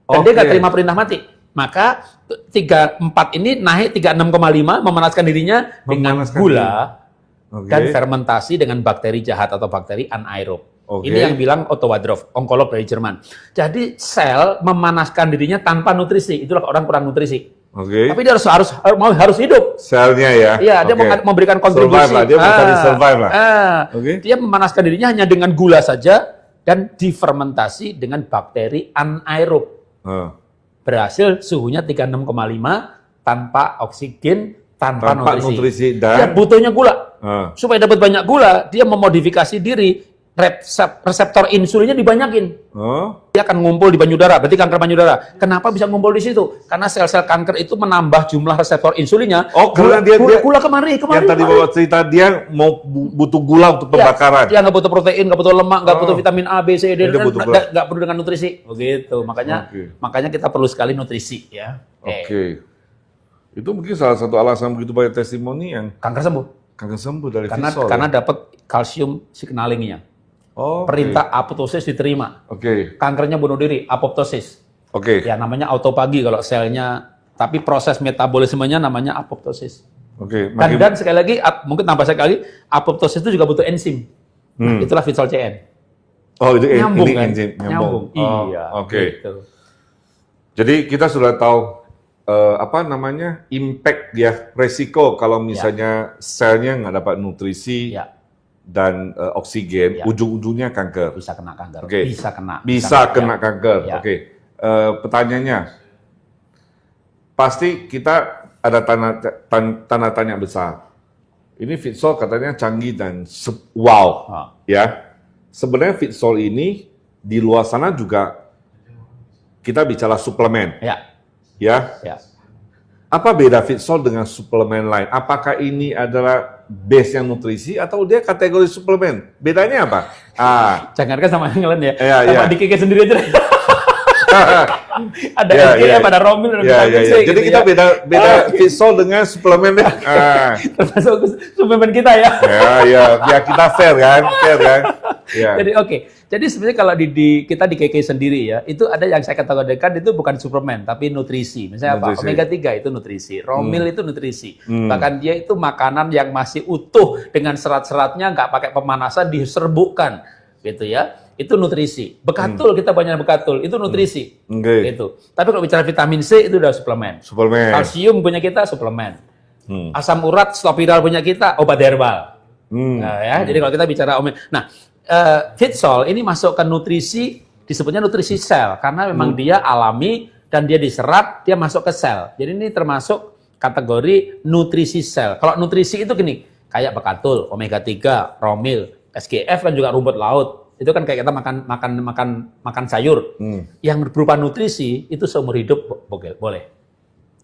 Dan dia nggak Oke. terima perintah mati. Maka 34 ini naik 36,5, memanaskan dirinya dengan Memanaskan gula Oke. dan fermentasi dengan bakteri jahat atau bakteri anaerob. Oke. Ini yang bilang Otto Wadroff, onkolog dari Jerman. Jadi sel memanaskan dirinya tanpa nutrisi. Itulah orang kurang nutrisi. Oke. Tapi dia harus hidup. Selnya ya? Iya, dia Oke. memberikan kontribusi. Survive lah, dia mencari survive lah. Oke. Dia memanaskan dirinya hanya dengan gula saja dan difermentasi dengan bakteri anaerob. Berhasil suhunya 36,5 tanpa oksigen, tanpa nutrisi. nutrisi Dia dan butuhnya gula. Supaya dapat banyak gula, dia memodifikasi diri reseptor insulinnya dibanyakin. Oh, Dia akan ngumpul di payudara, berarti kanker payudara. Kenapa bisa ngumpul di situ? Karena sel-sel kanker itu menambah jumlah reseptor insulinnya. oh karena dia Gula kemari. yang tadi bawa cerita dia mau butuh gula untuk pembakaran. Dia nggak butuh protein, nggak butuh lemak, nggak butuh vitamin A, B, C, D, Dia butuh gula. nggak perlu dengan nutrisi. Begitu. Makanya kita perlu sekali nutrisi ya. Oke. Itu mungkin salah satu alasan begitu banyak testimoni yang Kanker sembuh. kanker sembuh dari Karena Fitsol. karena dapat kalsium signalingnya. Oh, Perintah apoptosis diterima. Oke. Kankernya bunuh diri, apoptosis. Oke. Ya namanya autopagi kalau selnya, tapi proses metabolismenya namanya apoptosis. Oke. Dan sekali lagi, mungkin tambah sekali, apoptosis itu juga butuh enzim. Nah, itulah Fitsol CN. Oh, itu Nyambung ini kan? enzim nyambung. Oh, Iya. Oke. Gitu. Jadi kita sudah tahu apa namanya impact ya resiko kalau misalnya selnya nggak dapat nutrisi Ya, dan oksigen, Ya. ujung-ujungnya kanker. bisa kena kanker. Oke. Bisa kena kanker. Ya. Oke. Pertanyaannya, pasti kita ada tanda tanya besar. Ini Fitsol katanya canggih dan wow, Oh. ya. Sebenarnya Fitsol ini di luar sana juga kita bicara suplemen, Ya, ya. ya. Apa beda Fitsol dengan suplemen lain? Apakah ini adalah base-nya nutrisi atau dia kategori suplemen? Bedanya apa? Jangankan sama yang lain ya, Iya, sama iya. di Kike sendiri aja. Ada Ya, SGF, ya. ada Romil, ada Ya, vitamin ya, C. ya. gitu Jadi kita ya. beda Fitsol dengan suplemen deh. Termasuk suplemen kita ya. Ya, biar kita fair kan? Ya. Jadi oke. Jadi sebenarnya kalau kita di KK sendiri ya, itu ada yang saya kategorikan itu bukan suplemen tapi nutrisi. Misalnya Nutrisi. apa? Omega 3 itu nutrisi, Romil itu nutrisi. Bahkan dia itu makanan yang masih utuh dengan serat-seratnya, nggak pakai pemanasan, diserbukkan gitu ya. Itu nutrisi. Bekatul kita banyak bekatul, itu nutrisi. Oke. Gitu. Tapi kalau bicara vitamin C itu udah suplemen. Suplemen. Kalsium punya kita suplemen. Asam urat stopiral punya kita obat herbal. Nah, ya. Jadi kalau kita bicara Fitsol ini masuk ke nutrisi, disebutnya nutrisi sel karena memang dia alami dan dia diserap, dia masuk ke sel. Jadi ini termasuk kategori nutrisi sel. Kalau nutrisi itu gini, kayak bekatul, omega 3, romil, SGF kan juga rumput laut. Itu kan kayak kita makan sayur. Yang berupa nutrisi itu seumur hidup boleh.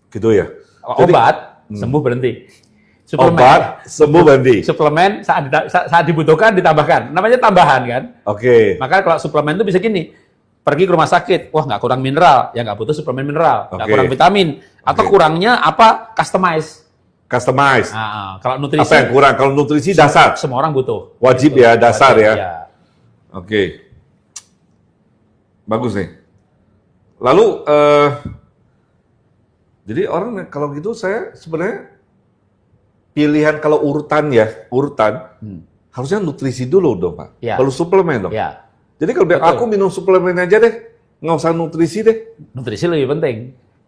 Gitu ya. Obat sembuh berhenti. Obat sembuh berhenti. Suplemen saat dibutuhkan ditambahkan. Namanya tambahan kan. Oke. Maka kalau suplemen itu bisa gini. Pergi ke rumah sakit, wah nggak kurang mineral, ya nggak butuh suplemen mineral, nggak Oke. kurang vitamin, atau Oke. kurangnya apa? Customize. Customize. Kalau nutrisi, Apa yang kurang? Kalau nutrisi dasar. semua orang butuh. Wajib Gitu. ya, dasar Wajib, ya. Oke. Bagus nih. Lalu jadi orang kalau gitu saya sebenarnya pilihan kalau urutan harusnya nutrisi dulu dong Pak. Ya. Baru suplemen dong. Ya, Jadi kalau biar Betul. aku minum suplemen aja deh, nggak usah nutrisi deh. nutrisi lebih penting.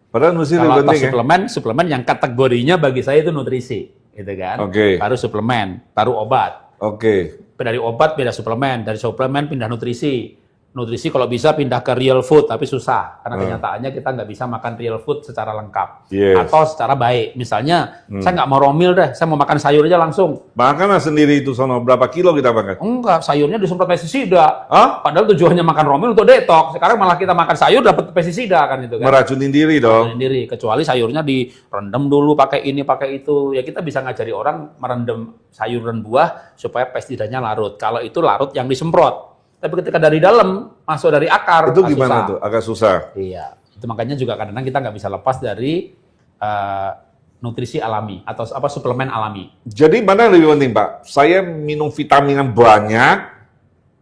Padahal nutrisi lebih Kalau penting ya. suplemen yang kategorinya bagi saya itu nutrisi, gitu kan. Oke. Baru suplemen, baru obat. Oke. Dari obat pindah suplemen, dari suplemen pindah nutrisi. Nutrisi kalau bisa pindah ke real food, tapi susah. Karena kenyataannya kita nggak bisa makan real food secara lengkap. Yes. Atau secara baik. Misalnya, saya nggak mau romil deh, saya mau makan sayur aja langsung. Makanlah sendiri itu sono berapa kilo kita makan? Enggak, sayurnya disemprot pestisida. Hah? Padahal tujuannya makan romil untuk detox. Sekarang malah kita makan sayur dapat pestisida kan itu kan. Meracunin diri dong. Sendiri, kecuali sayurnya direndam dulu pakai ini pakai itu. Ya kita bisa ngajari orang merendam sayur dan buah supaya pestisidanya larut. Kalau itu larut yang disemprot. Tapi ketika dari dalam masuk dari akar Itu gimana susah. tuh? Agak susah. Iya, itu makanya juga kadang-kadang kita nggak bisa lepas dari nutrisi alami atau suplemen alami. Jadi mana yang lebih penting Pak? Saya minum vitamin yang banyak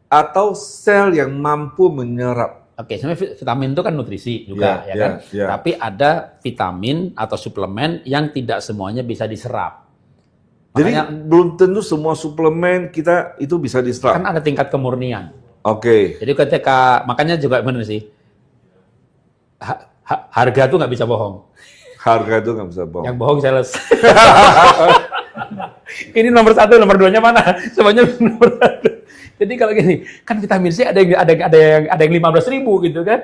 atau sel yang mampu menyerap? Oke, sebenarnya vitamin itu kan nutrisi juga, Iya, ya kan? iya, iya. Tapi ada vitamin atau suplemen yang tidak semuanya bisa diserap. Jadi Makanya belum tentu semua suplemen kita itu bisa diserap. kan ada tingkat kemurnian. Oke. Jadi ketika, makanya juga benar sih, harga tuh nggak bisa bohong. Harga itu nggak bisa bohong. Yang bohong sales. Ini nomor 1, nomor 2-nya mana? Semuanya nomor 1. Jadi kalau gini, kan vitamin C ada yang 15.000 gitu kan?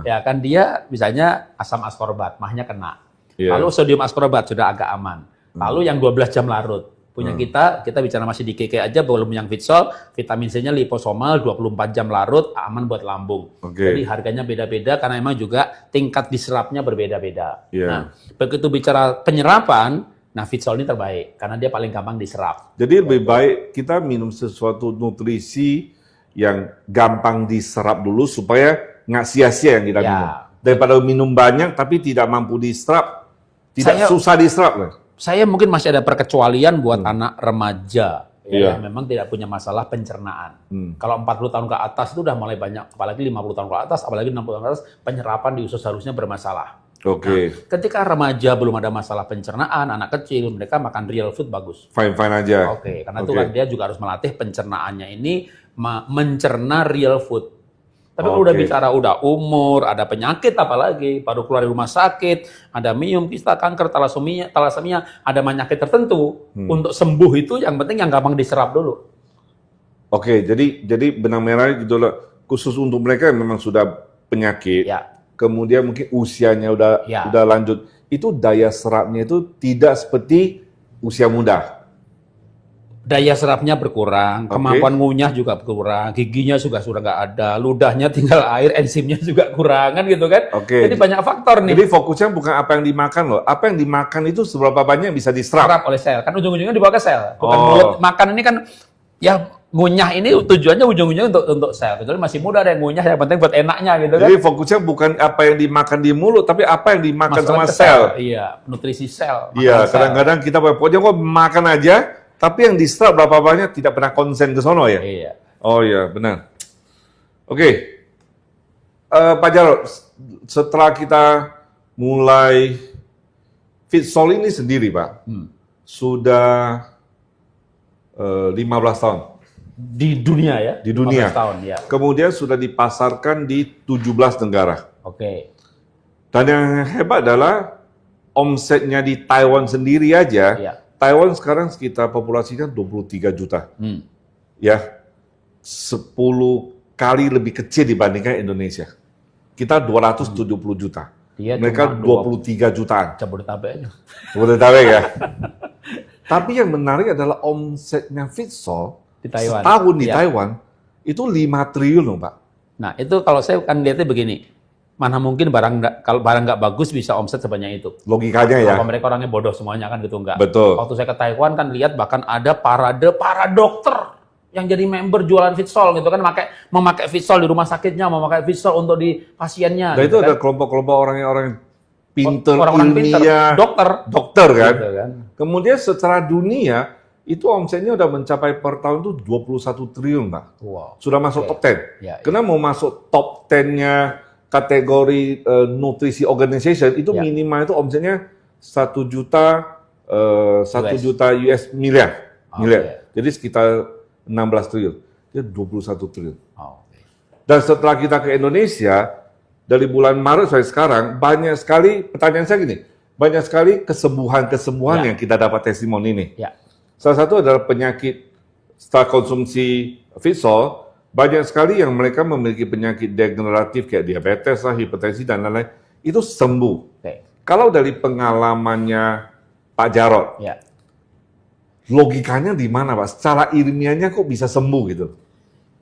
Ya kan dia misalnya asam ascorbat, mahnya kena. Iya. Lalu sodium ascorbat sudah agak aman. Lalu yang 12 jam larut. Punya kita bicara masih di KK aja, belum yang Fitsol, vitamin C-nya liposomal 24 jam larut, aman buat lambung. Oke. Jadi harganya beda-beda karena memang juga tingkat diserapnya berbeda-beda. Iya. Nah, begitu bicara penyerapan, nah Fitsol ini terbaik karena dia paling gampang diserap. Jadi lebih baik kita minum sesuatu nutrisi yang gampang diserap dulu supaya nggak sia-sia yang kita Ya. minum. Daripada minum banyak tapi tidak mampu diserap, Saya- susah diserap lah. Saya mungkin masih ada perkecualian buat anak remaja Iya. yang memang tidak punya masalah pencernaan. Kalau 40 tahun ke atas itu udah mulai banyak, apalagi 50 tahun ke atas, apalagi 60 tahun ke atas, penyerapan di usus harusnya bermasalah. Oke, Ketika remaja belum ada masalah pencernaan, anak kecil, mereka makan real food bagus. fine aja. Oke, karena itu Oke. kan dia juga harus melatih pencernaannya ini mencerna real food. Tapi kalau udah Oke. bicara udah umur, ada penyakit apalagi, baru keluar dari rumah sakit, ada miom, kista, kanker, talasemia, ada penyakit tertentu. Untuk sembuh itu yang penting yang gampang diserap dulu. Oke, jadi benang merah gitu loh. Khusus untuk mereka yang memang sudah penyakit, Ya, kemudian mungkin usianya udah Ya. lanjut, itu daya serapnya itu tidak seperti usia muda. daya serapnya berkurang, Oke. kemampuan ngunyah juga berkurang, giginya juga sudah nggak ada, ludahnya tinggal air, enzimnya juga kurangan gitu kan. Oke. Jadi banyak faktor nih. Jadi fokusnya bukan apa yang dimakan loh, apa yang dimakan itu seberapa banyak yang bisa diserap. Serap oleh sel. Kan ujung-ujungnya dibawa ke sel. Bukan Oh. mulut. Makan ini kan ya ngunyah ini tujuannya ujung-ujungnya untuk sel. Kecuali masih muda ada yang ngunyah yang penting buat enaknya gitu kan. Jadi fokusnya bukan apa yang dimakan di mulut, tapi apa yang dimakan Masalah sama ke sel. Iya, nutrisi sel. Iya, makanan sel. kadang-kadang kita pokoknya kok makan aja, tapi yang diserap berapa banyak tidak pernah konsen ke sono ya. Iya. Oh iya, benar. Oke, Pak Jarod, setelah kita mulai Fitsol ini sendiri, Pak, sudah 15 tahun. Di dunia ya. Di dunia. 15 tahun ya. Kemudian sudah dipasarkan di 17 negara. Oke. Dan yang hebat adalah omsetnya di Taiwan sendiri aja. Iya. Taiwan sekarang sekitar populasinya 23 juta. Ya, 10 kali lebih kecil dibandingkan Indonesia. Kita 270 juta. Dia Mereka cuma 23 jutaan. Jabodetabek aja. Boleh tahu ya. Tapi yang menarik adalah omsetnya Fitsol Di Taiwan. setahun di Iya. Taiwan itu 5 triliun loh, Pak. Nah, itu kalau saya kan lihatnya begini. Mana mungkin kalau barang nggak bagus bisa omset sebanyak itu. Logikanya ya. Apa mereka orangnya bodoh semuanya kan gitu enggak. Betul. Waktu saya ke Taiwan kan lihat bahkan ada para dokter yang jadi member jualan Fitsol gitu kan memakai Fitsol di rumah sakitnya, memakai Fitsol untuk di pasiennya. Dan gitu itu kan. ada kelompok-kelompok orang pinter, Orang-orang pinter, ilmiah, dokter kan. Gitu kan. Kemudian secara dunia itu omsetnya udah mencapai per tahun tuh 21 triliun, Pak. Wow. Sudah masuk top 10. Ya, Karena mau masuk top 10-nya kategori nutrisi organization itu Ya. minimal itu omsetnya 1 juta US. miliar. Oke. Jadi sekitar 16 triliun. Dia 21 triliun. Oh, oke. Dan setelah kita ke Indonesia, dari bulan Maret sampai sekarang, banyak sekali, pertanyaan saya gini, banyak sekali kesembuhan-kesembuhan Ya. yang kita dapat testimoni ini. Ya. Salah satu adalah penyakit setelah konsumsi Fitsol, banyak sekali yang mereka memiliki penyakit degeneratif kayak diabetes, lah, hipertensi, dan lain-lain, itu sembuh. Oke. Kalau dari pengalamannya Pak Jarod, Ya. logikanya di mana, Pak? Secara ilmiahnya kok bisa sembuh gitu?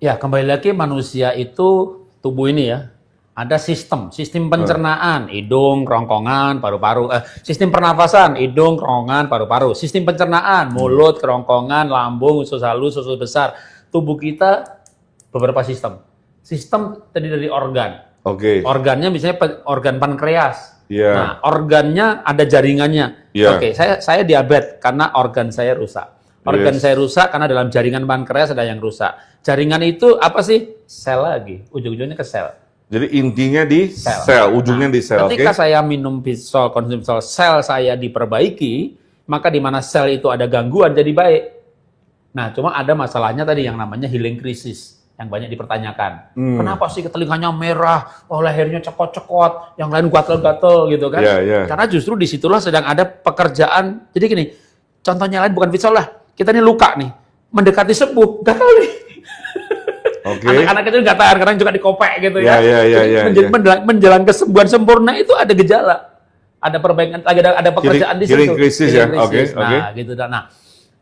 Ya, kembali lagi manusia itu tubuh ini ya. Ada sistem pencernaan, hidung, kerongkongan, paru-paru, sistem pernafasan, hidung, kerongkongan, paru-paru, sistem pencernaan, mulut, kerongkongan, lambung, usus halus, usus besar. Tubuh kita beberapa sistem. Sistem terdiri dari organ. Oke. Organnya misalnya organ pankreas. Iya. Nah, organnya ada jaringannya. Iya. Oke, saya diabetes karena organ saya rusak. Organ Yes. saya rusak karena dalam jaringan pankreas ada yang rusak. Jaringan itu apa sih? Sel lagi. Ujung-ujungnya ke sel. Jadi intinya di sel, ujungnya di sel, oke? Ketika saya minum Fitsol, konsumsi Fitsol, sel saya diperbaiki, maka di mana sel itu ada gangguan jadi baik. Nah, cuma ada masalahnya tadi yang namanya healing crisis yang banyak dipertanyakan. Kenapa sih telinganya merah, lehernya cekot-cekot, yang lain gatel-gatel gitu kan? Iya, iya. Karena justru disitulah sedang ada pekerjaan. Jadi gini, contohnya lain bukan Fitsol lah. Kita ini luka nih, mendekati sembuh, gatel nih. Oke. Anak-anak itu nggak tahan, kadang juga dikopek gitu ya. Ya. Menjelang kesembuhan sempurna itu ada gejala. Ada perbaikan, ada pekerjaan di situ. Healing crisis ya, Healing crisis. oke. Nah, gitu. Nah,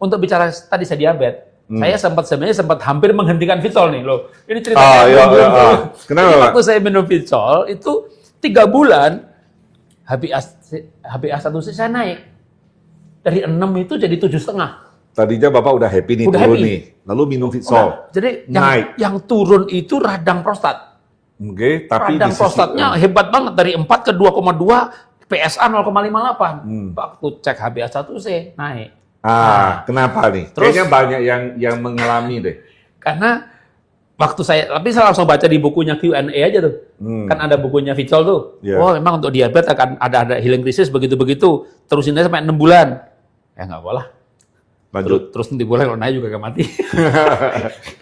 untuk bicara tadi saya diabetes, saya sebenarnya sempat hampir menghentikan Vitsol nih loh. Ini Ah, ceritanya. iya, iya, ah. Kenapa, Jadi Pak? waktu saya minum Vitsol itu 3 bulan HbA1c saya naik dari 6 itu jadi 7,5. Tadinya Bapak udah happy nih, Udah turun happy. nih. Lalu minum Vitsol. Udah. Jadi Naik. yang turun itu radang prostat. Oke, tapi Radang di sisi prostatnya hebat banget dari 4 ke 2,2, PSA 0,58. Waktu cek HbA1c naik. kenapa nih? Terus- Kayaknya banyak yang mengalami deh. Karena waktu tapi saya langsung baca di bukunya Q&A aja tuh. Kan ada bukunya Vitsol tuh. Iya. Oh, memang untuk diabetes akan ada healing crisis begitu-begitu. Terusin aja sampai 6 bulan. Ya nggak boleh. Lanjut. Terus nanti boleh kalau naik juga gak mati.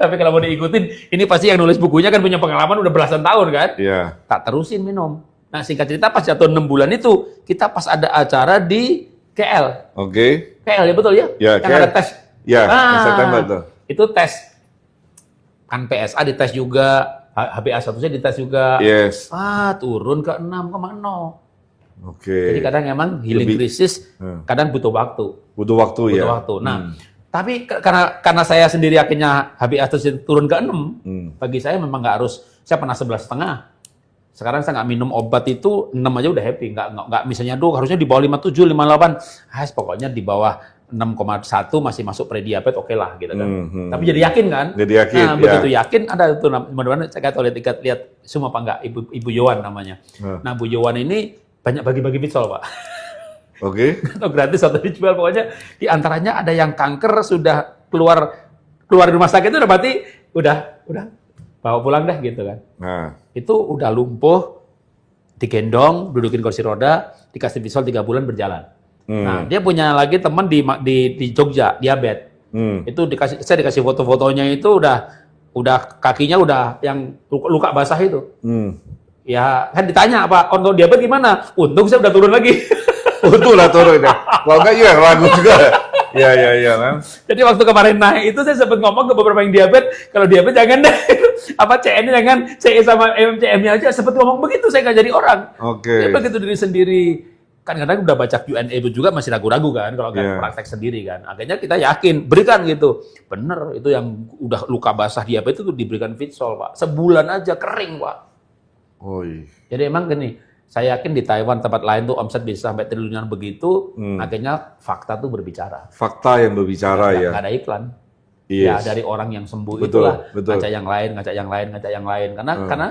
Tapi kalau mau diikutin, ini pasti yang nulis bukunya kan punya pengalaman udah belasan tahun kan. Iya. Tak terusin minum. Nah singkat cerita pas jatuh 6 bulan itu, kita pas ada acara di KL. Oke. KL ya betul ya? Ya, yang KL. ada tes. Ya, September tuh. Itu tes. Kan PSA dites juga, HbA1c dites juga. Yes. Turun ke 6,0. Oke. Jadi kadang emang healing Lebih- crisis, kadang butuh waktu. Butuh waktu ya. Butuh waktu. Nah, tapi karena saya sendiri akhirnya HbA1c turun ke 6, bagi saya memang nggak harus, saya pernah 11,5. Sekarang saya nggak minum obat itu 6 aja udah happy. Nggak misalnya, harusnya di bawah 57, 58. Pokoknya di bawah 6,1 masih masuk prediabetes, oke lah gitu kan. Tapi jadi yakin kan? Jadi yakin, Nah, ya. begitu yakin ada tuh, mudah-mudahan saya nggak tahu lihat semua apa enggak, Ibu Yowan namanya. Nah, Bu Yowan ini banyak bagi-bagi Vitsol, Pak. Oke. Atau gratis atau dijual, pokoknya di antaranya ada yang kanker sudah keluar dari rumah sakit itu udah berarti udah bawa pulang deh gitu kan. Nah, Itu udah lumpuh, digendong, dudukin kursi roda, dikasih Vitsol 3 bulan berjalan. Nah, dia punya lagi teman di Jogja, diabetes. Itu saya dikasih foto-fotonya itu udah kakinya udah yang luka basah itu. Ya, kan ditanya, Pak, untuk diabetes gimana? Untung saya udah turun lagi. betul lah turun ya. Kalau enggak ya ragu juga. Iya kan. Jadi waktu kemarin naik itu saya sempat ngomong ke beberapa yang diabetes, kalau diabetes jangan deh. CN-nya jangan, CE sama MCM-nya aja. Sempat ngomong begitu, saya nggak jadi orang. Oke. Ya, begitu diri sendiri. Kan kadang udah baca Q&A itu juga masih ragu-ragu kan, kalau nggak Iya. praktek sendiri kan. Akhirnya kita yakin, berikan gitu. Bener, itu yang udah luka basah diabetes itu diberikan Vitsol, Pak. Sebulan aja kering, Pak. Oi. Jadi emang gini, saya yakin di Taiwan tempat lain tuh omset bisa sampai triliunan begitu, akhirnya fakta tuh berbicara. Fakta yang berbicara ya. Nggak ada iklan. Yes. Ya dari orang yang sembuh Betul, itulah betul. ngajak yang lain, ngajak yang lain, ngajak yang lain. Karena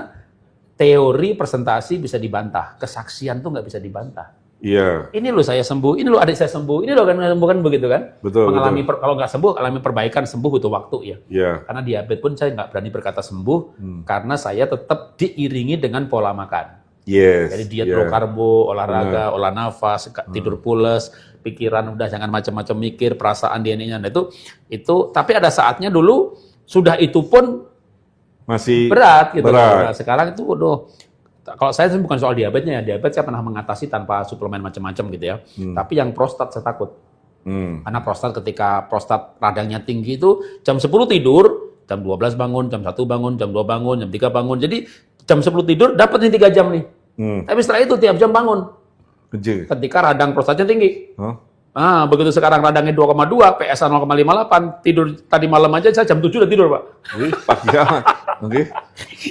teori presentasi bisa dibantah, kesaksian tuh nggak bisa dibantah. Iya. Ini loh saya sembuh, ini loh adik saya sembuh, ini loh kan sembuh kan begitu kan? Betul, Mengalami kalau nggak sembuh, alami perbaikan, sembuh butuh waktu ya. Iya. Karena diabetes pun saya nggak berani berkata sembuh, karena saya tetap diiringi dengan pola makan. Yes. Jadi diet iya. low karbo, olahraga, olah nafas, tidur pules, pikiran udah jangan macam-macam mikir, perasaan DNA-nya. Nah, itu tapi ada saatnya dulu sudah itu pun Masih berat gitu. berat. Nah, sekarang itu kalau saya sih bukan soal diabetesnya ya. Diabetes saya pernah mengatasi tanpa suplemen macam-macam gitu ya. Tapi yang prostat saya takut. Karena prostat ketika prostat radangnya tinggi itu jam 10 tidur, jam 12 bangun, jam 1 bangun, jam 2 bangun, jam 3 bangun. Jadi jam 10 tidur dapat nih 3 jam nih. Tapi setelah itu tiap jam bangun. Kecil. Ketika radang prostatnya tinggi. Hah? Begitu sekarang radangnya 2,2, PSA 0,58, tidur tadi malam aja saya jam 7 udah tidur, Pak. Wih, pagi amat. Oke.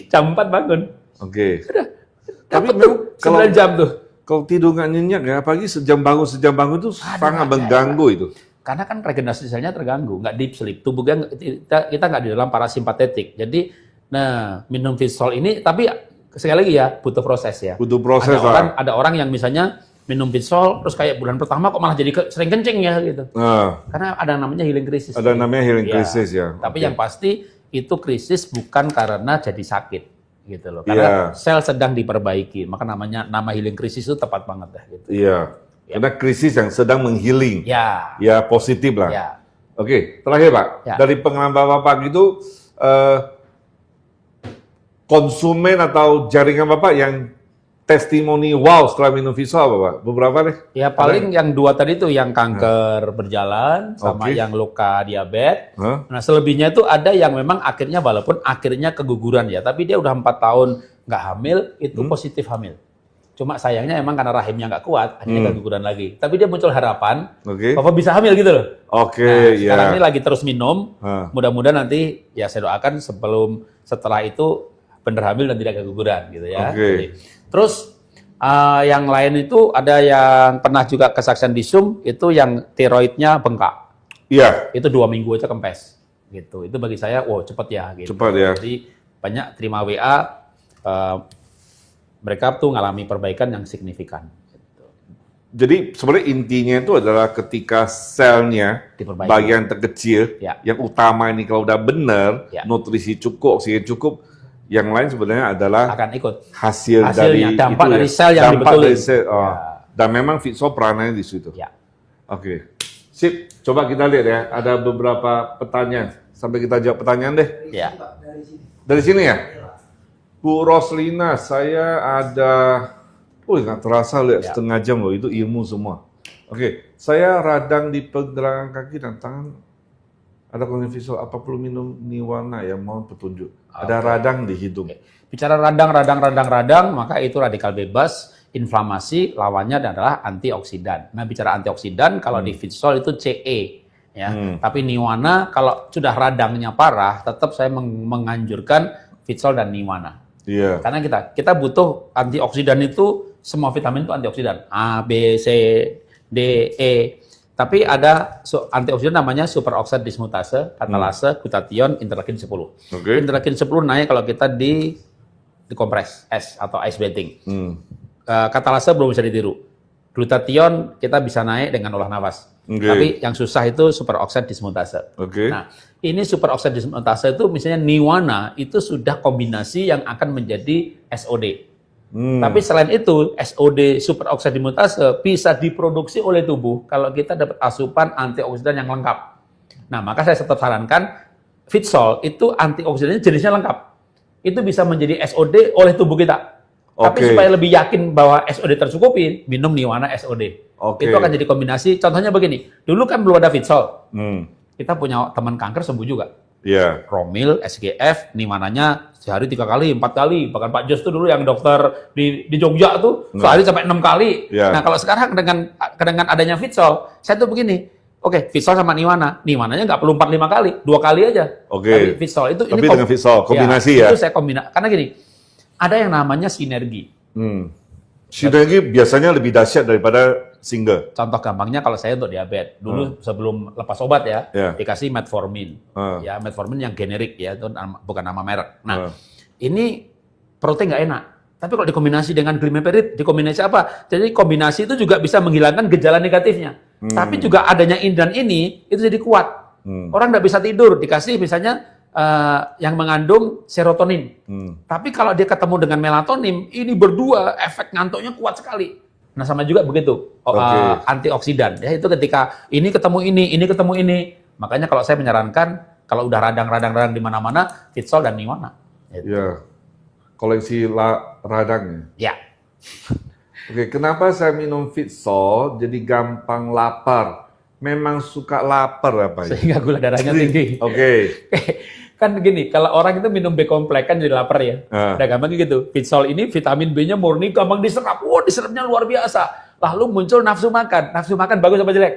Jam 4 bangun. Oke. Tapi Tapi memang kalau 9 jam tuh. kalau tidur nggak nyenyak ya, apalagi sejam bangun itu sangat mengganggu itu. Karena kan regenerasi selnya terganggu, nggak deep sleep. Tubuh kita nggak di dalam parasimpatetik. Jadi, minum Vitsol ini, tapi sekali lagi ya, butuh proses ya. Butuh proses lah. Ada orang yang misalnya minum Vitsol, terus kayak bulan pertama kok malah jadi sering kencing ya gitu. Karena ada namanya healing crisis. Ada namanya healing Ya. crisis ya. Tapi Oke. yang pasti itu krisis bukan karena jadi sakit gitu loh. Karena sel sedang diperbaiki. Maka nama healing crisis itu tepat banget dah gitu. Iya. Karena krisis yang sedang menghealing. Ya. Ya positif lah. Ya. Oke, terakhir Pak. Ya. Dari pengalaman Bapak gitu, konsumen atau jaringan Bapak yang testimoni wow setelah minum Vitsol apa Pak? Beberapa deh. Ya paling yang 2 tadi tuh yang kanker berjalan sama Oke. yang luka diabetes. Hah? Nah selebihnya itu ada yang memang akhirnya walaupun akhirnya keguguran ya, tapi dia udah 4 tahun nggak hamil, itu positif hamil. Cuma sayangnya emang karena rahimnya nggak kuat, akhirnya keguguran lagi. Tapi dia muncul harapan, Oke. Papa bisa hamil gitu loh. Oke, Sekarang ya. ini lagi terus minum. Ah. Mudah-mudahan nanti ya saya doakan setelah itu benar hamil dan tidak keguguran gitu ya. Oke. Jadi, terus yang lain itu ada yang pernah juga kesaksian di Zoom itu yang tiroidnya bengkak. Iya, Itu 2 minggu aja kempes. Gitu. Itu bagi saya, wow cepet ya. Gitu. cepat ya. Jadi banyak terima WA. Mereka tuh ngalami perbaikan yang signifikan. Jadi sebenarnya intinya itu adalah ketika selnya Diperbaiki. bagian terkecil, Ya. yang utama ini kalau udah benar, Ya. nutrisi cukup, oksigen cukup, yang lain sebenarnya adalah Akan ikut. hasilnya, Hasilnya, dampak itu dari sel yang dampak dibetulin. dari sel, oh. Ya. Dan memang Fitsol peranannya di situ. Ya. Oke, sip. Coba kita lihat ya, ada beberapa pertanyaan. Sampai kita jawab pertanyaan deh. Ya. Dari sini ya? Bu Roslina, saya ada, nggak terasa lihat Ya. setengah jam loh, itu ilmu semua. Oke, saya radang di pergelangan kaki dan tangan. Ada kondisi visual, apa perlu minum Niwana ya? Mohon petunjuk. Ada radang di hidung. Bicara radang, maka itu radikal bebas, inflamasi, lawannya adalah antioksidan. Nah, bicara antioksidan, kalau di Fitsol itu CE. Ya. Tapi Niwana, kalau sudah radangnya parah, tetap saya menganjurkan Fitsol dan Niwana. Iya. Karena kita butuh antioksidan itu, semua vitamin itu antioksidan. A, B, C, D, E. Tapi ada antioksidan namanya superoxide dismutase, katalase, glutathione, interleukin 10. Oke. Interleukin 10 naik kalau kita dikompres, es atau ice bathing. Katalase belum bisa ditiru. Glutathione kita bisa naik dengan olah nafas. Oke. Tapi yang susah itu superoxide dismutase. Oke. Nah, ini superoxide dismutase itu misalnya Niwana itu sudah kombinasi yang akan menjadi SOD. Tapi selain itu, SOD superoxide dismutase bisa diproduksi oleh tubuh kalau kita dapat asupan antioksidan yang lengkap. Nah, maka saya tetap sarankan Fitsol itu antioksidannya jenisnya lengkap. Itu bisa menjadi SOD oleh tubuh kita. Tapi Oke. supaya lebih yakin bahwa SOD tercukupi, minum Niwana SOD. Oke. Itu akan jadi kombinasi. Contohnya begini, dulu kan belum ada Fitsol. Hmm. Kita punya teman kanker sembuh juga. Iya. Romil, SGF, Niwananya sehari 3 kali, 4 kali. Bahkan Pak Jos tuh dulu yang dokter di Jogja tuh sehari sampai 6 kali. Ya. Nah kalau sekarang dengan adanya Fitsol, saya tuh begini, oke Fitsol sama Niwana, Niwananya nggak perlu 4-5 kali, 2 kali aja. Oke. Tapi Fitsol itu Tapi dengan Fitsol, kombinasi ya? Itu saya kombinasi, karena gini, ada yang namanya sinergi. Sinergi biasanya lebih dahsyat daripada single. Contoh gampangnya kalau saya untuk diabetes, dulu sebelum lepas obat ya, Ya. dikasih metformin. Ya, metformin yang generik ya, itu bukan nama merek. Nah, ini protein nggak enak. Tapi kalau dikombinasi dengan glimepiride, dikombinasi apa? Jadi kombinasi itu juga bisa menghilangkan gejala negatifnya. Tapi juga adanya ini dan ini, itu jadi kuat. Orang nggak bisa tidur, dikasih misalnya yang mengandung serotonin. Tapi kalau dia ketemu dengan melatonin, ini berdua efek ngantuknya kuat sekali. Nah sama juga begitu, antioksidan. Ya itu ketika ini ketemu ini ketemu ini. Makanya kalau saya menyarankan, kalau udah radang di mana-mana, Fitsol dan Niwana. Gitu. Ya. Koleksi radangnya. Ya. Oke, kenapa saya minum Fitsol jadi gampang lapar? Memang suka lapar apa ya? Sehingga gula darahnya tinggi. Oke. Kan gini, kalau orang itu minum B kompleks kan jadi lapar ya. Udah gampang gitu. Fitsol ini vitamin B-nya murni, gampang diserap. Wah, diserapnya luar biasa. Lalu muncul nafsu makan. Nafsu makan bagus apa jelek?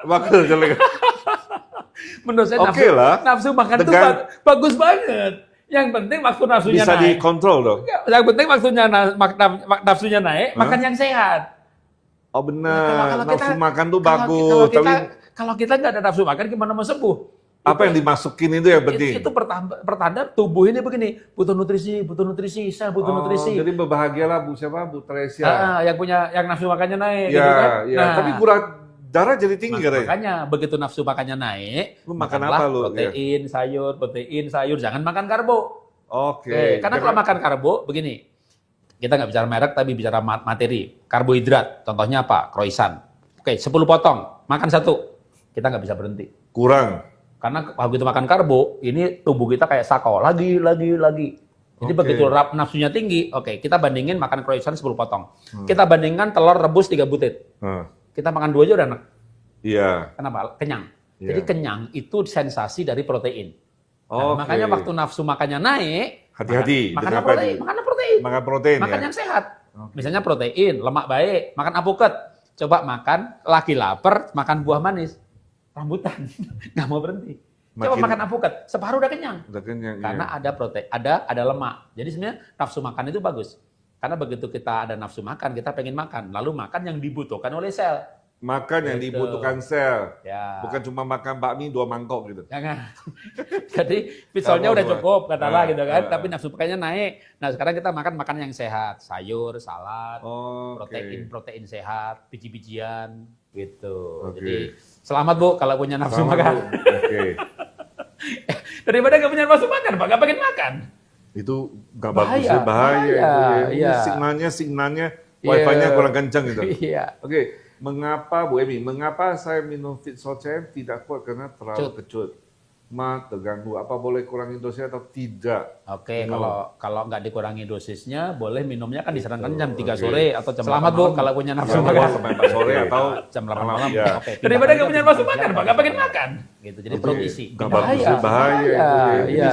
Bagus jelek. Menurut saya Oke lah. nafsu makan itu bagus banget. Yang penting waktu nafsunya Bisa naik. dikontrol dong. Yang penting nafsunya naik, makan yang sehat. Oh benar, Kalau nafsu makan tuh kalau bagus. kalau kita nggak ada nafsu makan, gimana mau sembuh? Apa yang dimasukin itu yang penting? Itu pertanda tubuh ini begini, butuh nutrisi, saya butuh nutrisi. Jadi berbahagialah Bu Tresia. Yang nafsu makannya naik. Ya, gitu kan? ya. Tapi gula darah jadi tinggi katanya. Makanya begitu nafsu makannya naik, Lu makan makanlah apa lu? protein, sayur, jangan makan karbo. Oke. Karena kalau makan karbo, begini, kita nggak bicara merek, tapi bicara materi. Karbohidrat, contohnya apa? Croissant. Oke, 10 potong, makan 1. Kita nggak bisa berhenti. Kurang. Karena begitu makan karbo, ini tubuh kita kayak sakau, lagi. Jadi begitu nafsunya tinggi, oke, kita bandingin makan croissant 10 potong. Kita bandingkan telur rebus 3 butir. Kita makan 2 aja udah enak. Iya. Kenapa? Kenyang. Iya. Jadi kenyang itu sensasi dari protein. Oke. Makanya waktu nafsu makannya naik, Hati-hati makan dengan apa protein, ini? makan protein. protein. Makan protein Makan ya. yang sehat. Oke. Misalnya protein, lemak baik, makan apoket. Coba makan, lagi lapar, makan buah manis. Rambutan, nggak mau berhenti. Coba Makin- makan apoket, separuh udah kenyang. Udah kenyang, Karena iya. ada protein, ada lemak. Jadi sebenarnya nafsu makan itu bagus. Karena begitu kita ada nafsu makan, kita pengen makan. Lalu makan yang dibutuhkan oleh sel. Makan yang Gitu. dibutuhkan sel. Ya. Bukan cuma makan bakmi 2 mangkok gitu. Jangan. Jadi pitsolnya Kamu udah dua. cukup katalah gitu kan, Ah. tapi nafsu makannya naik. Nah, sekarang kita makan yang sehat, sayur, salad, Oh, protein sehat, biji-bijian gitu. Oke. Jadi selamat Bu kalau punya nafsu Sama, makan. Bu. Oke. Daripada nggak punya nafsu makan, Pak, nggak pengen makan. Itu nggak Bahaya, bagus ya, bahaya itu ya. iya. Signalnya wifi-nya Iya. kurang kencang gitu. Iya. Oke, mengapa Bu Emi, mengapa saya minum Fitsol CM tidak kuat karena terlalu kecut? Terganggu, apa boleh kurangi dosisnya atau tidak? Oke, kalau nggak dikurangi dosisnya, boleh minumnya kan disarankan jam 3 Oke. sore atau jam Selamat Bu kalau punya nafsu Jam makan. 2 sampai 4 sore atau jam 8 malam. Ya. Oke, daripada nggak punya nafsu makan, Pak, nggak pengen makan. Gitu. Jadi perut Oke, isi. nggak bagus ya, bahaya itu ya. Ini Iya.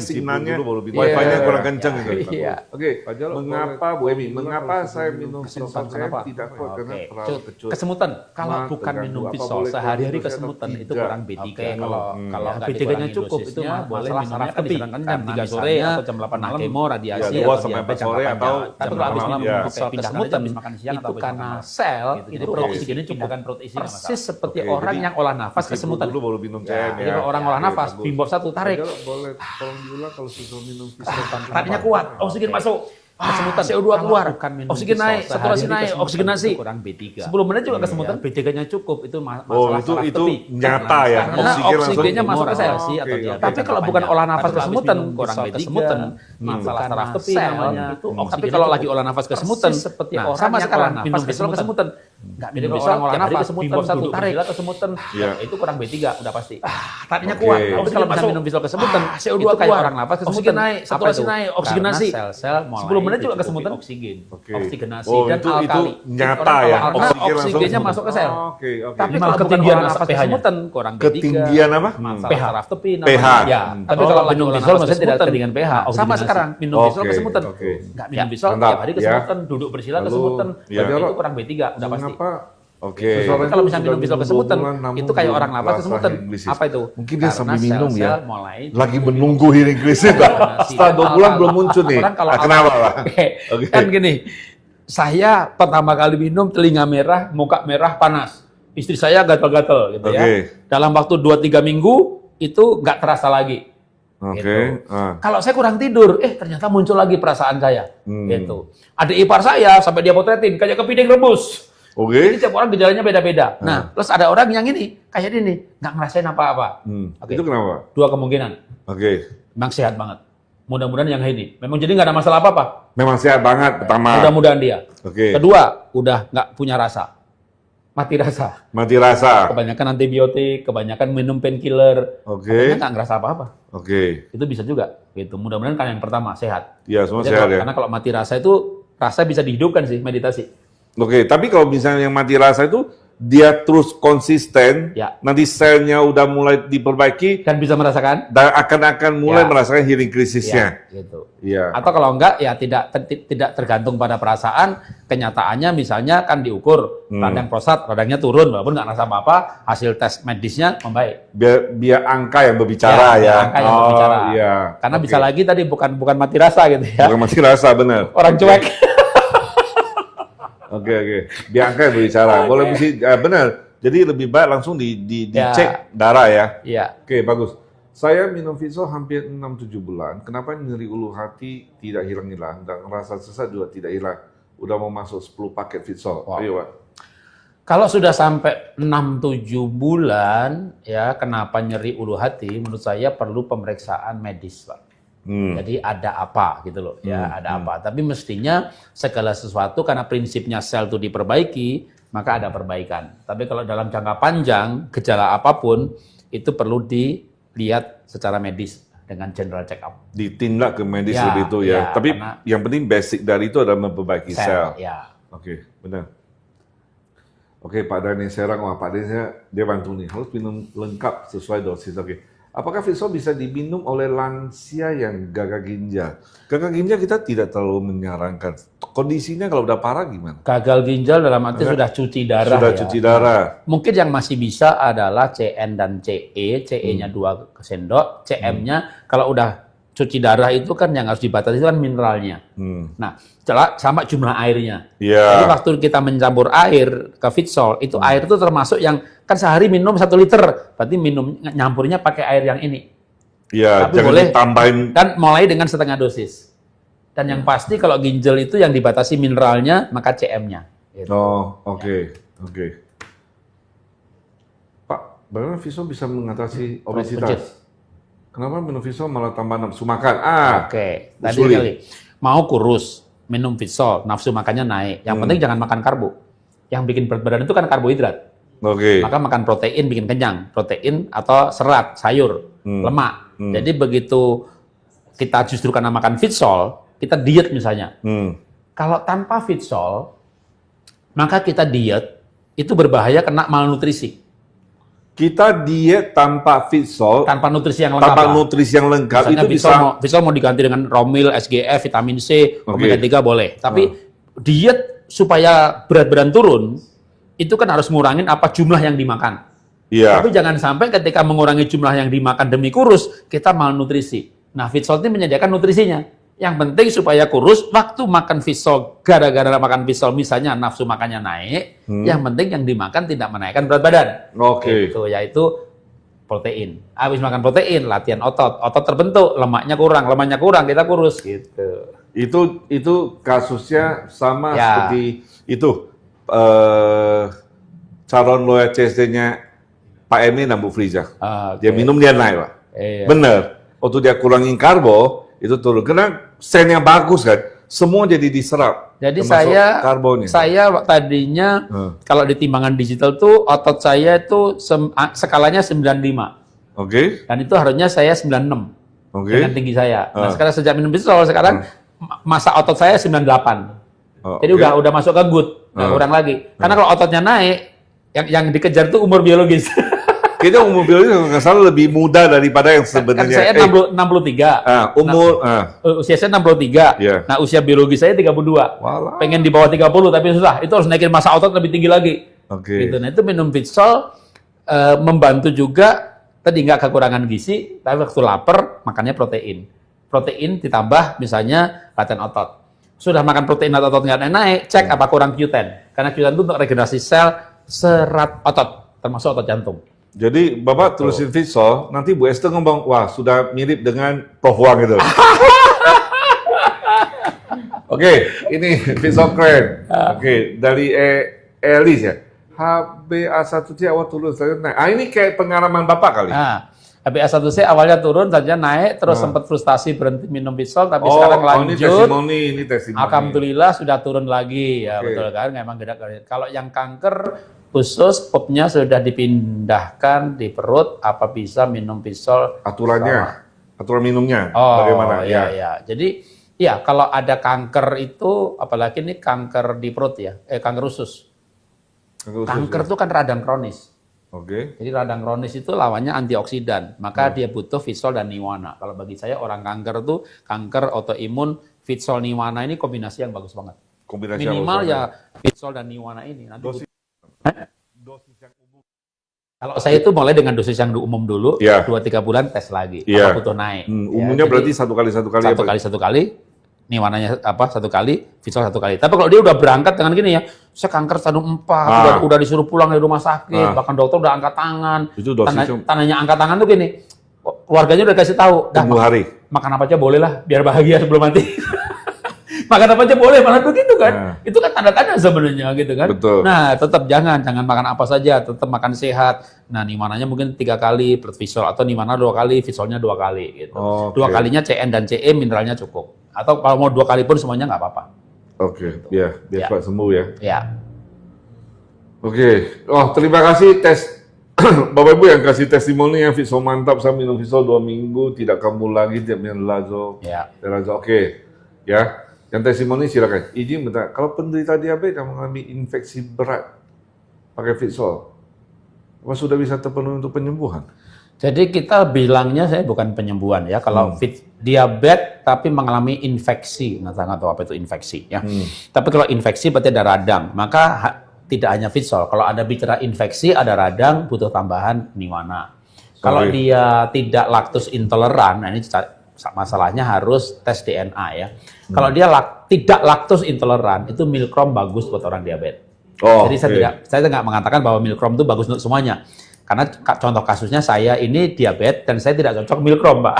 signalnya dulu baru bikin. wifi-nya Iya. kurang kencang gitu. Iya. Oke, Pak Jarod, mengapa Bu Emi, mengapa saya minum Kesemutan Fitsol CM kenapa? tidak kuat karena Oke, terlalu kecut? kesemutan. Kalau Nah, bukan terganggu. minum Apa Fitsol boleh sehari-hari kurangi dosisnya kesemutan atau itu tidak? kurang B3. Oke, Kalau nggak B3-nya dikurangi cukup, itu dosisnya, boleh masalah minumnya saraf kan tepi. disarankan jam Karena 3 sore misalnya atau jam 8 malam. Kemo, radiasi, Ya, 2 atau sampai 4 diabetes sore jangka atau panjang. Tapi jam kalau habis 8 minum malam. Fitsol Pindah kesemutan, habis makan siang itu atau habis karena makan malam. sel, Gitu. itu Jadi perut oke. oksigennya cukup. Bukan perut isi Persis seperti Oke, orang jadi yang olah nafas Meskipun kesemutan. dulu baru minum Ya, CM jadi ya. kalau orang olah Oke, nafas, bagus. bimbos satu tarik. Pak Jarod, boleh tolong diulang kalau sudah minum Fitsol tanpa Tadinya kuat, oksigen masuk. Kesemutan, CO2 keluar, oksigen naik, saturasi naik, oksigenasi. kurang B3. 10 menit juga kesemutan. B3-nya cukup, itu Oh, masalah saraf itu tepi. nyata ya. Karena Oksigen langsung. oksigennya masuk ke sel. Oh, oke, atau oke. diabetes Tapi kalau jangka bukan panjang. olah nafas Tapi kalau kesemutan, habis minum kurang Fitsol kesemutan, masalah saraf saraf tepi tepi namanya. itu Tapi oksigennya kalau cukup. lagi olah nafas kesemutan, Persis seperti nah, orang sama yang sekarang olah minum nafas Fitsol kesemutan. Nggak minum Minum orang olah tiap hari nafas, kesemutan, bimbos satu duduk tarik. bersila kesemutan. Iya. Itu kurang B3 udah pasti. Tadinya Oke. kuat, Tapi tapi kalau bisa minum Fitsol kesemutan, CO2 itu kayak keluar, orang nafas kesemutan. oksigen naik, Apa saturasi itu? naik, Karena oksigenasi. sel-sel mulai 10 menit juga dicukupi kesemutan. oksigen, Oke. oksigenasi Oh, dan itu alkali. nyata Orang ya. kalau Oksigen oksigennya langsung. masuk ke sel. Oh, Oke, oke. Tapi Malah kalau bukan ketinggian olah nafas pH-nya. kesemutan, kurang B3. Ketinggian apa? Masalah pH. saraf tepi pH. namanya. Ya, tapi kalau minum minum Fitsol Fitsol maksudnya tidak kesemutan. ketinggian pH, Sama oksigenasi. sekarang minum Oke, Fitsol kesemutan. oke. Nggak minum Fitsol Mantap, tiap hari ya. kesemutan, duduk bersila Lalu, kesemutan. ya. Itu kurang B3 udah pasti. Mengapa? Oke. Tapi kalau misalnya minum Fitsol kesemutan, itu kayak orang nafas kesemutan. Apa Apa itu? Mungkin dia sambil Karena minum sel-sel ya. mulai Lagi menunggu hearing krisis. Setelah 2 bulan belum muncul nih. Orang kalau Kenapa, Pak? Oke. Kan gini, saya pertama kali minum telinga merah, muka merah, panas. Istri saya gatal-gatal gitu ya. Oke. Dalam waktu 2-3 minggu itu nggak terasa lagi. Oke. Gitu. Ah. Kalau saya kurang tidur, ternyata muncul lagi perasaan saya. Hmm. Gitu. Adik ipar saya sampai dia potretin kayak kepiting rebus. Oke. Jadi tiap orang gejalanya beda-beda. Nah, terus ada orang yang ini kayak ini nggak ngerasain apa-apa. Oke. Itu kenapa? 2 kemungkinan. Oke. Memang sehat banget. Mudah-mudahan yang ini. Memang jadi nggak ada masalah apa-apa. Memang sehat banget pertama. Mudah-mudahan dia. Oke. Kedua, udah nggak punya rasa. Mati rasa. Mati rasa. Kebanyakan antibiotik, kebanyakan minum painkiller. Oke. Katanya nggak ngerasa apa-apa. Oke. Itu bisa juga. Gitu. Mudah-mudahan kan yang pertama sehat. Ya, semua Jadi sehat kalau- ya. Karena kalau mati rasa itu rasa bisa dihidupkan sih meditasi. Oke, tapi kalau misalnya yang mati rasa itu dia terus konsisten, Ya. nanti selnya udah mulai diperbaiki Kan bisa merasakan? dan akan mulai Ya. merasakan healing krisisnya. Gitu. Iya. Atau kalau enggak ya tidak tergantung pada perasaan. Kenyataannya misalnya kan diukur radang prostat, radangnya turun walaupun nggak ngerasa apa-apa, hasil tes medisnya membaik. Biar angka yang berbicara ya. Angka yang berbicara. Iya. Karena Oke. bisa lagi tadi bukan mati rasa gitu ya. Bukan mati rasa benar. Orang cuek. Oke. Biar angka yang berbicara. Boleh benar. Jadi lebih baik langsung Ya. dicek darah ya. Iya. Oke, bagus. Saya minum Fitsol hampir 6-7 bulan. Kenapa nyeri ulu hati tidak hilang-hilang dan rasa sesak juga tidak hilang. Udah mau masuk 10 paket Fitsol. Wow. Ayo, Pak. Kalau sudah sampai 6-7 bulan ya kenapa nyeri ulu hati menurut saya perlu pemeriksaan medis, Pak. Jadi ada apa gitu loh ya, ada apa. Tapi mestinya segala sesuatu karena prinsipnya sel itu diperbaiki, maka ada perbaikan. Tapi kalau dalam jangka panjang gejala apapun itu perlu dilihat secara medis dengan general check up. Ditindak ke medis Ya, lebih itu ya. ya, Tapi karena- yang penting basic dari itu adalah memperbaiki sel. Ya. Oke, benar. Oke, Pak Dani Serang, wah Pak Dani dia bantu nih. Harus minum lengkap sesuai dosis. Oke. Apakah Fitsol bisa diminum oleh lansia yang gagal ginjal? Gagal ginjal kita tidak terlalu menyarankan. Kondisinya kalau udah parah gimana? Gagal ginjal dalam arti sudah cuci darah Sudah ya. cuci darah. Mungkin yang masih bisa adalah CN dan CE, CE-nya 2 sendok, CM-nya kalau udah cuci darah itu kan yang harus dibatasi itu kan mineralnya. Nah, sama jumlah airnya. Iya. Jadi waktu kita mencampur air ke Fitsol, itu air itu termasuk yang kan sehari minum 1 liter, berarti nyampurnya pakai air yang ini. Iya, Tapi jangan boleh ditambahin. kan mulai dengan setengah dosis. Dan yang pasti kalau ginjal itu yang dibatasi mineralnya, maka CM-nya. Gitu. Oh, oke. Pak, bagaimana Fitsol bisa mengatasi obesitas? Kenapa minum Fitsol malah tambah nafsu makan? Oke, tadi usuli. kali mau kurus, minum Fitsol, nafsu makannya naik. Yang penting jangan makan karbo. Yang bikin berat badan itu kan karbohidrat. Oke. Maka makan protein bikin kenyang. Protein atau serat, sayur, lemak. Jadi begitu kita justru karena makan Fitsol, kita diet misalnya. Kalau tanpa Fitsol, maka kita diet itu berbahaya kena malnutrisi. Kita diet tanpa Fitsol, Tanpa nutrisi yang lengkap. tanpa lah. nutrisi yang lengkap Misalnya itu bisa. Fitsol mau diganti dengan Romil, SGF, vitamin C, Oke. omega 3 boleh. Tapi diet supaya berat badan turun, itu kan harus ngurangin apa jumlah yang dimakan. Iya. Tapi jangan sampai ketika mengurangi jumlah yang dimakan demi kurus, kita malnutrisi. Nah, Fitsol ini menyediakan nutrisinya. Yang penting supaya kurus, waktu makan Fitsol, gara-gara makan Fitsol misalnya nafsu makannya naik, yang penting yang dimakan tidak menaikkan berat badan. Oke. Itu yaitu protein. Habis makan protein, latihan otot. Otot terbentuk, lemaknya kurang, kita kurus gitu. Itu kasusnya sama Ya. seperti itu calon lawyer CSD-nya Pak Emi dan Bu Friza. Dia minum dia naik, Pak. Iya. Bener. Waktu dia kurangin karbo, itu turun. Karena sennya bagus kan, semua jadi diserap. Jadi termasuk karbonnya. saya tadinya kalau di timbangan digital tuh otot saya itu skalanya 95. Oke. Dan itu harusnya saya 96 Oke. dengan tinggi saya. Nah, sekarang sejak minum Fitsol sekarang masa otot saya 98. Jadi oke. udah masuk ke good, nggak kurang lagi. Karena kalau ototnya naik, yang dikejar tuh umur biologis. Kita umur biologis nggak salah lebih muda daripada yang Kan sebenarnya. saya 63. Usia saya 63. Iya. Nah, usia biologis saya 32. Walah. Pengen di bawah 30 tapi susah. Itu harus naikin masa otot lebih tinggi lagi. Oke. Gitu. Nah, itu minum Fitsol membantu juga tadi nggak kekurangan gizi, tapi waktu lapar makannya protein. Protein ditambah misalnya latihan otot. Sudah makan protein atau otot nggak naik, cek apa kurang Q10. Karena Q10 itu untuk regenerasi sel serat otot, termasuk otot jantung. Jadi Bapak tulisin Fitsol, nanti Bu Esther ngomong, wah sudah mirip dengan Prof. Wang gitu. Oke, ini Fitsol keren. Oke, dari Elis ya. HbA1c awal turun saja naik. Ini kayak pengalaman Bapak kali. Nah, HbA1c awalnya turun saja naik, terus sempat frustasi berhenti minum Fitsol, tapi sekarang ini lanjut. ini testimoni. Alhamdulillah sudah turun lagi, ya Oke. betul kan? Memang beda. Kalau yang kanker khusus pupnya sudah dipindahkan di perut, apa bisa minum Fitsol? Aturannya, aturan minumnya, Oh, bagaimana? iya. Jadi, ya kalau ada kanker itu, apalagi ini kanker di perut ya, kanker usus. Kanker itu kan radang kronis. Oke. Jadi radang kronis itu lawannya antioksidan, maka dia butuh Fitsol dan Niwana. Kalau bagi saya orang kanker itu kanker autoimun, Fitsol Niwana ini kombinasi yang bagus banget. Kombinasi Minimal apa? ya Fitsol dan Niwana ini. Nanti Dosis yang umum. kalau saya itu mulai dengan dosis yang umum dulu, Iya. 2-3 bulan tes lagi, Iya. apa butuh naik. Ya, Umumnya jadi berarti satu kali satu apa? kali, Niwananya satu kali, Fitsol 1 kali. Tapi kalau dia udah berangkat dengan gini ya, saya kanker stadium 4, udah disuruh pulang dari rumah sakit, bahkan dokter udah angkat tangan. Itu dosisnya Tandanya angkat tangan tuh gini, keluarganya udah kasih tahu, dah tunggu hari. makan apa aja boleh lah, biar bahagia sebelum mati. Makan apa aja boleh, malah begitu kan. Nah. Itu kan tanda-tanda sebenarnya gitu kan. Betul. Nah, tetap jangan makan apa saja, tetap makan sehat. Nah, Niwananya mungkin 3 kali plus Fitsol, atau Niwana 2 kali, Fitsolnya 2 kali gitu. Oke. 2 kalinya CN dan CE mineralnya cukup. Atau kalau mau 2 kali pun semuanya nggak apa-apa. Oke, biar Ya. cepat sembuh ya. Ya. Oke. Oh, terima kasih tes Bapak Ibu yang kasih testimoni yang Fitsol mantap, saya minum Fitsol 2 minggu, tidak kambuh lagi, tidak minum Lazo. Ya. Lazo, oke. Ya. Yang testimoni silakan. Izin minta, kalau penderita diabetes yang mengalami infeksi berat pakai Fitsol, apa sudah bisa terpenuhi untuk penyembuhan? Jadi kita bilangnya, saya bukan penyembuhan ya, kalau diabetes tapi mengalami infeksi, nah saya nggak tahu apa itu infeksi ya. Tapi kalau infeksi berarti ada radang, maka tidak hanya Fitsol. Kalau ada bicara infeksi, ada radang, butuh tambahan Niwana. Kalau dia tidak laktos intoleran, nah ini masalahnya harus tes DNA ya. Kalau dia tidak laktos intoleran, itu Milkrom bagus buat orang diabetes. Jadi saya tidak mengatakan bahwa Milkrom itu bagus untuk semuanya. Karena contoh kasusnya saya ini diabetes dan saya tidak cocok Milkrom, Pak.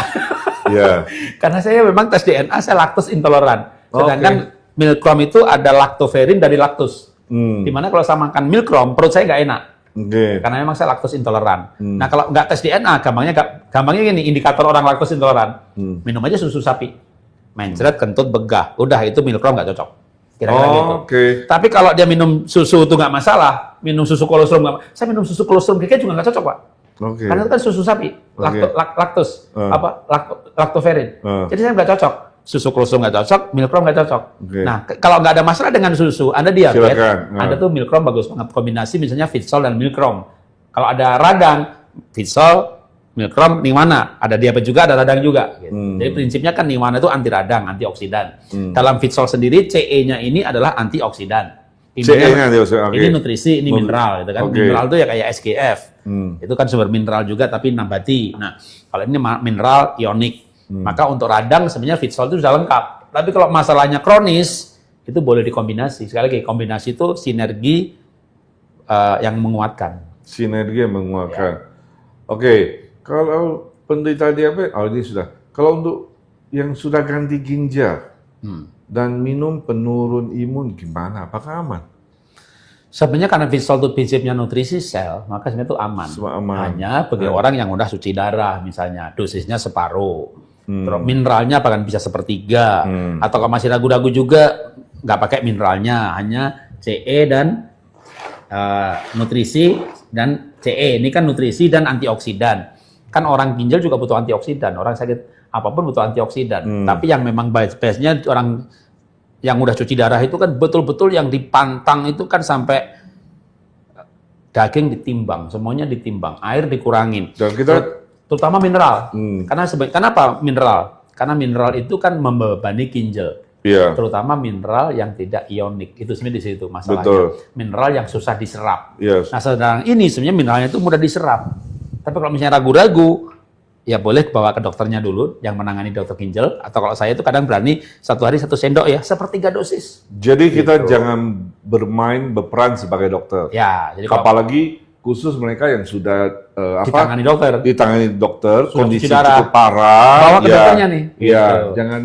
Yeah. Karena saya memang tes DNA saya laktos intoleran. Sedangkan Milkrom itu ada laktoferin dari laktos. Dimana kalau saya makan Milkrom, perut saya nggak enak. Karena memang saya laktos intoleran. Nah kalau nggak tes DNA, gampangnya gini, indikator orang laktos intoleran. Minum aja susu sapi. Mencret, kentut, begah. Udah itu Milkrom nggak cocok. Kira-kira gitu. Tapi kalau dia minum susu itu nggak masalah, minum susu kolostrum nggak masalah. Saya minum susu kolostrum kayaknya juga nggak cocok, Pak. Karena itu kan susu sapi, laktos, laktoferin. Jadi saya nggak cocok. Susu kolostrum nggak cocok, Milkrom nggak cocok. Nah, kalau nggak ada masalah dengan susu, Anda diabetes, Anda tuh Milkrom bagus banget. Kombinasi misalnya Fitsol dan Milkrom. Kalau ada radang, Fitsol, Milkrom, Niwana. Ada diabetes juga, ada radang juga. Gitu. Jadi prinsipnya kan Niwana itu anti radang, antioksidan. Dalam Fitsol sendiri, CE-nya ini adalah antioksidan. Ini nutrisi, ini mineral. Gitu kan. Mineral itu ya kayak SGF. Itu kan sumber mineral juga, tapi nabati. Nah, kalau ini mineral ionik. Maka untuk radang sebenarnya Fitsol itu sudah lengkap. Tapi kalau masalahnya kronis, itu boleh dikombinasi. Sekali lagi, kombinasi itu sinergi yang menguatkan. Sinergi yang menguatkan. Oke. Kalau penderita diabetes, ini sudah. Kalau untuk yang sudah ganti ginjal dan minum penurun imun, gimana? Apakah aman? Sebenarnya karena Fitsol itu prinsipnya nutrisi sel, maka sebenarnya itu aman. Hanya bagi orang yang udah cuci darah, misalnya dosisnya separuh, terus mineralnya bahkan bisa sepertiga, atau kalau masih ragu-ragu juga nggak pakai mineralnya, hanya CE dan nutrisi dan CE. Ini kan nutrisi dan antioksidan. Kan orang ginjal juga butuh antioksidan, orang sakit apapun butuh antioksidan. Tapi yang memang base-nya orang yang udah cuci darah itu kan betul-betul yang dipantang itu kan sampai daging ditimbang, semuanya ditimbang, air dikurangin. Dan kita terutama mineral. Kenapa mineral? Karena mineral itu kan membebani ginjal. Terutama mineral yang tidak ionik. Itu sebenarnya di situ masalahnya. Mineral yang susah diserap. Nah, sedang ini sebenarnya mineralnya itu mudah diserap. Tapi kalau misalnya ragu-ragu, ya boleh bawa ke dokternya dulu, yang menangani dokter ginjal. Atau kalau saya itu kadang berani 1 hari 1 sendok ya, sepertiga dosis. Jadi kita jangan berperan sebagai dokter. Ya, jadi apalagi khusus mereka yang sudah ditangani dokter, kondisi cukup parah. Bawa ke dokternya nih. Jangan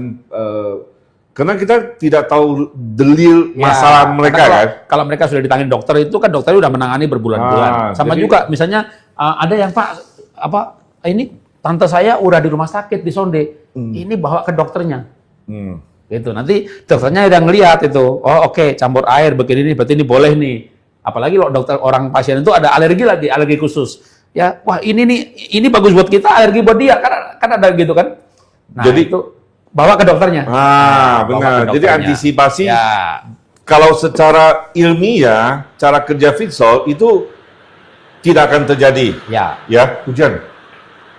karena kita tidak tahu delil masalah mereka kan. Kalau mereka sudah ditangani dokter itu kan dokternya udah menangani berbulan-bulan. Sama juga misalnya ada yang ini tante saya udah di rumah sakit di Sonde, ini bawa ke dokternya. Gitu. Nanti dokternya udah ngelihat itu, campur air begini nih, berarti ini boleh nih. Apalagi kalau dokter orang pasien itu ada alergi lagi, alergi khusus. Ya, wah ini bagus buat kita, alergi buat dia, kan ada gitu kan. Nah, jadi itu bawa ke dokternya. Benar. Jadi antisipasi. Kalau secara ilmiah, cara kerja Fitsol itu tidak akan terjadi. Hujan.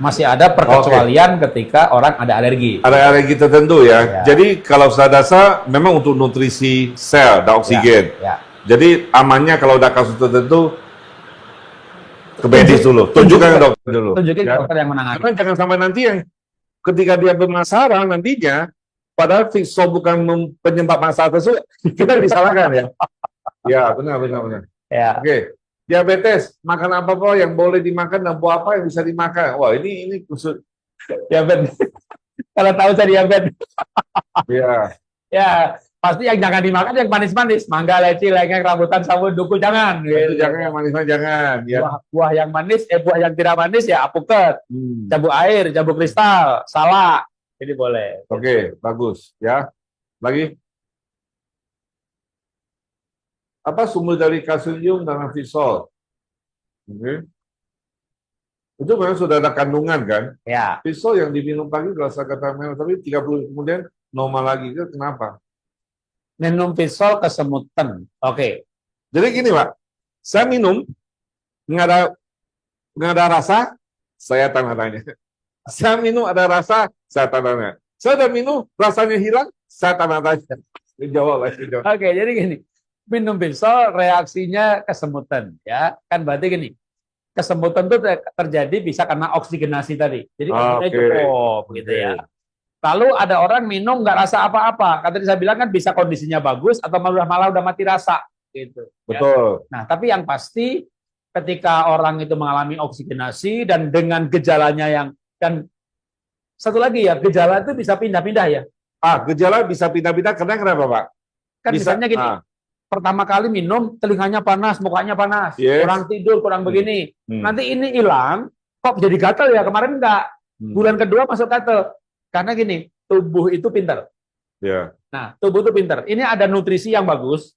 Masih ada perkecualian ketika orang ada alergi. Ada alergi tertentu ya. Jadi kalau sadasa memang untuk nutrisi sel dan oksigen. Jadi amannya kalau ada kasus tertentu ke medis dulu. Tunjukkan ke dokter dulu. Tunjukin ke dokter yang menangani. Karena jangan sampai nanti yang ketika dia bermasalah nantinya, padahal Fitsol bukan penyebab masalah tersebut, kita disalahkan ya. Benar. Oke. Diabetes, makan apa yang boleh dimakan dan buah apa yang bisa dimakan. Wah, ini khusus diabetes. Kalau tahu saya diabetes. Pasti yang jangan dimakan yang manis-manis. Mangga, leci, lengek, rambutan, sawo, duku jangan. Jangan yang manis-manis jangan. Buah yang manis, buah yang tidak manis ya apuket. Jambu air, jambu kristal, salak. Ini boleh. Oke, bagus ya. Lagi. Apa sumber dari kalsium dalam Fitsol? Itu memang sudah ada kandungan kan? Fitsol yang diminum pagi berasa kata merah, tapi 30 kemudian normal lagi. Itu kenapa? Minum Fitsol kesemutan. Jadi gini Pak, saya minum nggak ada rasa, saya tanda tanya. Saya minum ada rasa, saya tanda tanya. Saya udah minum, rasanya hilang, saya tanda tanya. Jawab. Oke, jadi gini, minum Bisol reaksinya kesemutan, ya kan berarti gini, kesemutan itu terjadi bisa karena oksigenasi tadi, jadi oksigennya Oke. cukup, gitu ya. Lalu ada orang minum nggak rasa apa-apa, kan tadi saya bilang kan bisa kondisinya bagus atau malah udah mati rasa, gitu. Ya. Betul. Nah, tapi yang pasti ketika orang itu mengalami oksigenasi dan dengan gejalanya yang dan satu lagi ya, gejala itu bisa pindah-pindah ya. Gejala bisa pindah-pindah karena kenapa, Pak? Kan Bisa, misalnya gini, pertama kali minum telinganya panas, mukanya panas, Yes. kurang tidur, kurang begini. Hmm. Nanti ini hilang, kok jadi gatal ya? Kemarin enggak. Bulan kedua masuk gatal. Karena gini, tubuh itu pintar. Ya. Nah, tubuh itu pintar. Ini ada nutrisi yang bagus,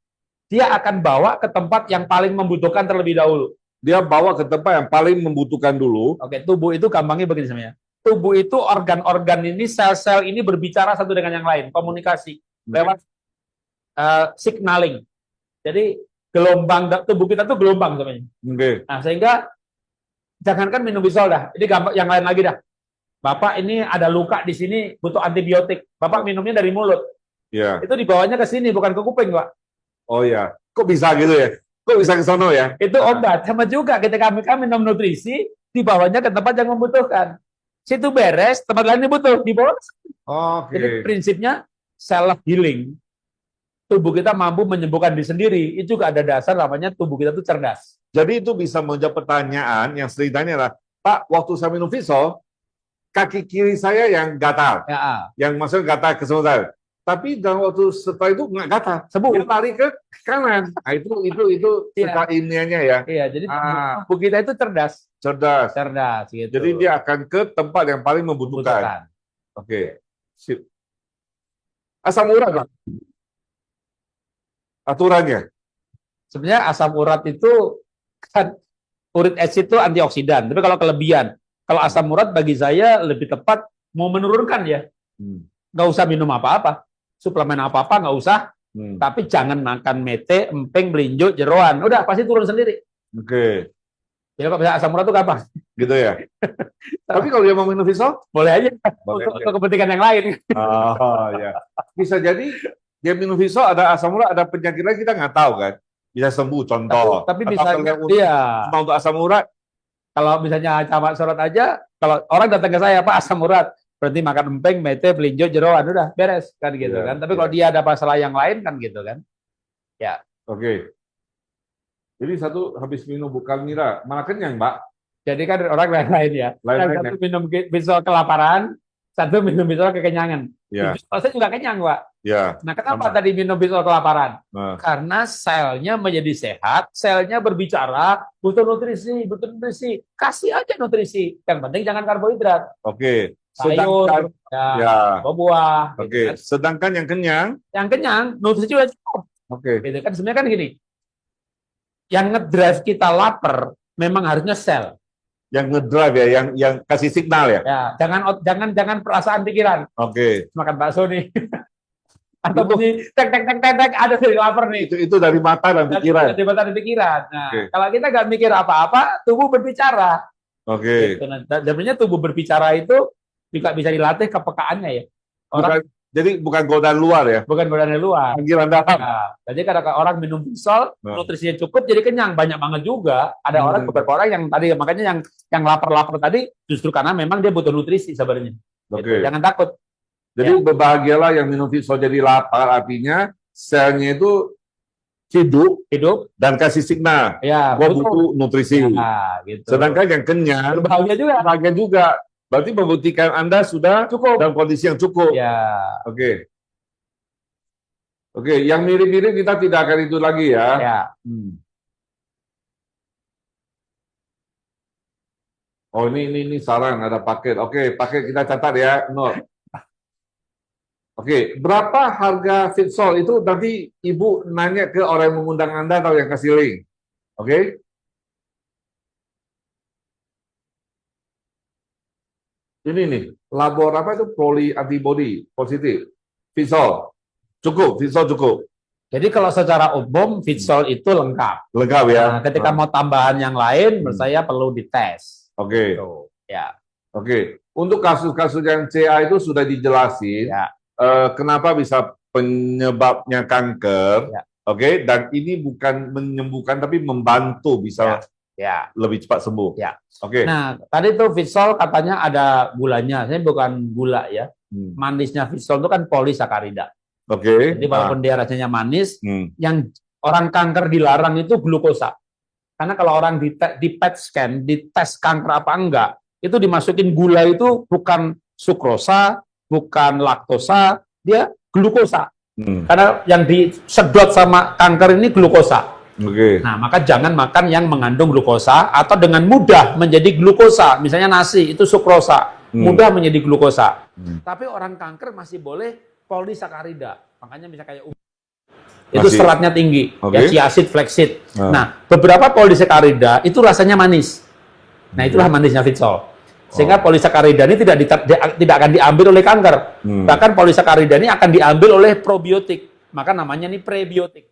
dia akan bawa ke tempat yang paling membutuhkan terlebih dahulu. Dia bawa ke tempat yang paling membutuhkan dulu. Oke, tubuh itu gampangnya begini sebenarnya. Tubuh itu organ-organ ini, sel-sel ini berbicara satu dengan yang lain, komunikasi lewat signaling. Jadi gelombang tubuh kita tuh gelombang sebenarnya. Oke. Nah, sehingga jangankan minum Bisol dah, ini gampang yang lain lagi dah. Bapak ini ada luka di sini butuh antibiotik. Bapak minumnya dari mulut. Ya. Itu dibawanya ke sini bukan ke kuping, Pak. Oh ya. Kok bisa gitu ya? Kok bisa ke sono ya? Itu obat. Sama juga ketika kami minum nutrisi, dibawanya ke tempat yang membutuhkan. Situ beres, tempat lain butuh, dibawa. Oke. Jadi prinsipnya self healing. Tubuh kita mampu menyembuhkan diri sendiri. Itu juga ada dasar namanya tubuh kita itu cerdas. Jadi itu bisa menjawab pertanyaan yang sering ditanya adalah, Pak, waktu saya minum Visol, kaki kiri saya yang gatal. Ya, Yang maksudnya gatal ke sebelah. Tapi dalam waktu setelah itu nggak gatal. sembuh. Dia lari ke kanan. Nah, itu secara ilmiahnya ya. Iya, jadi tubuh kita itu cerdas. Cerdas. Cerdas gitu. Jadi dia akan ke tempat yang paling membutuhkan. Oke. Sip. Asam urat, Pak. Aturannya. Sebenarnya asam urat itu kan uric acid itu antioksidan. Tapi kalau kelebihan, kalau asam urat bagi saya lebih tepat mau menurunkan ya. Nggak usah minum apa-apa, suplemen apa-apa nggak usah. Tapi jangan makan mete, emping, melinjo, jeroan. Udah pasti turun sendiri. Oke. Ya kalau asam urat itu gampang. Gitu ya. Tapi kalau dia mau minum Visol, boleh aja. Boleh Untuk kepentingan yang lain. Oh ya. Bisa jadi dia minum Visol ada asam urat, ada penyakit lain kita nggak tahu kan. Bisa sembuh contoh. Tapi Atau misalnya kalau iya. cuma untuk asam urat, Kalau misalnya camat surat aja, kalau orang datang ke saya, Pak asam urat, berarti makan emping, mete, melinjo, jeroan, udah beres kan gitu Iya, kan. Tapi iya. kalau dia ada masalah yang lain kan gitu kan. Ya. oke. Jadi satu habis minum bukan mira, malah kenyang, Mbak. Jadi kan orang lain-lain ya. Lain-lain Yang satu minum Bisol kelaparan, satu minum Bisol kekenyangan. Ya, Saya juga kenyang, Pak. ya. Nah, kenapa Sama. tadi minum Bisol kelaparan? Nah, Karena selnya menjadi sehat, selnya berbicara, butuh nutrisi, butuh nutrisi. Kasih aja nutrisi. Yang penting jangan karbohidrat. oke. Sayur, Sedangkan, ya, buah, oke. gitu kan. Sedangkan yang kenyang, Yang kenyang, nutrisi juga cukup. oke. Gitu kan sebenarnya kan gini. Yang ngedrive kita lapar memang harusnya sel. Yang ngedrive ya, yang kasih signal ya. Ya, jangan perasaan pikiran. Oke. Makan bakso nih. Atau bunyi tek tek tek tek tek ada dari lapar nih. Itu dari mata dan pikiran. Dari mata dan pikiran. Nah, Oke. kalau kita nggak mikir apa-apa, tubuh berbicara. Oke. Gitu. Nah, sebenarnya tubuh berbicara itu juga bisa dilatih kepekaannya ya. Orang Jadi bukan godaan luar ya, bukan godaan dari luar. panggilan dalam. Nah, jadi kadang orang minum Bisol, Nah. nutrisinya cukup, jadi kenyang. Banyak banget juga. Ada orang, beberapa orang yang tadi, makanya yang lapar-lapar tadi, justru karena memang dia butuh nutrisi sebenarnya. Oke. Gitu. Jangan takut. Jadi berbahagialah yang minum Visol jadi lapar, artinya selnya itu hidup dan kasih signal. Ya, Gua butuh nutrisi. Ya, gitu. Sedangkan yang kenyang, berbahagia juga. bahagia juga. Berarti membuktikan Anda sudah Cukup. dalam kondisi yang cukup. Ya. Oke. Oke, yang mirip-mirip kita tidak akan itu lagi ya. Ya. Oh ini saran ada paket. Oke, paket kita catat ya. Note. Oke, berapa harga Fitsol itu nanti Ibu nanya ke orang yang mengundang Anda atau yang kasih link. Oke? Ini nih, labor apa itu poli antibody positif. Fitsol. Cukup, Fitsol cukup. Jadi kalau secara umum Fitsol itu lengkap. Lengkap ya. Nah, ketika mau tambahan yang lain, menurut saya perlu dites. Oke. Tuh. Ya, Oke, untuk kasus-kasus yang CA itu sudah dijelasin, ya, kenapa bisa penyebabnya kanker, ya, oke, dan ini bukan menyembuhkan tapi membantu ya, bisa ya, lebih cepat sembuh. ya. Oke. Nah, tadi tuh Vitsol katanya ada gulanya. Ini bukan gula ya. Hmm. Manisnya Vitsol itu kan polisakarida. Oke. Jadi walaupun dia rasanya manis, Hmm. yang orang kanker dilarang itu glukosa. Karena kalau orang di PET scan, di tes kanker apa enggak, itu dimasukin gula itu bukan sukrosa, bukan laktosa, dia glukosa. Hmm. Karena yang disedot sama kanker ini glukosa. Oke. Nah, maka jangan makan yang mengandung glukosa atau dengan mudah menjadi glukosa. Misalnya nasi itu sukrosa, mudah menjadi glukosa. Tapi orang kanker masih boleh polisakarida. Makanya bisa kayak itu Masih. seratnya tinggi, Oke. ya chiacid, flaxseed. Ah. Nah, beberapa polisakarida itu rasanya manis. Nah, itulah manisnya Vitsol. Sehingga polisakarida ini tidak akan diambil oleh kanker. Bahkan polisakarida ini akan diambil oleh probiotik. Maka namanya ini prebiotik.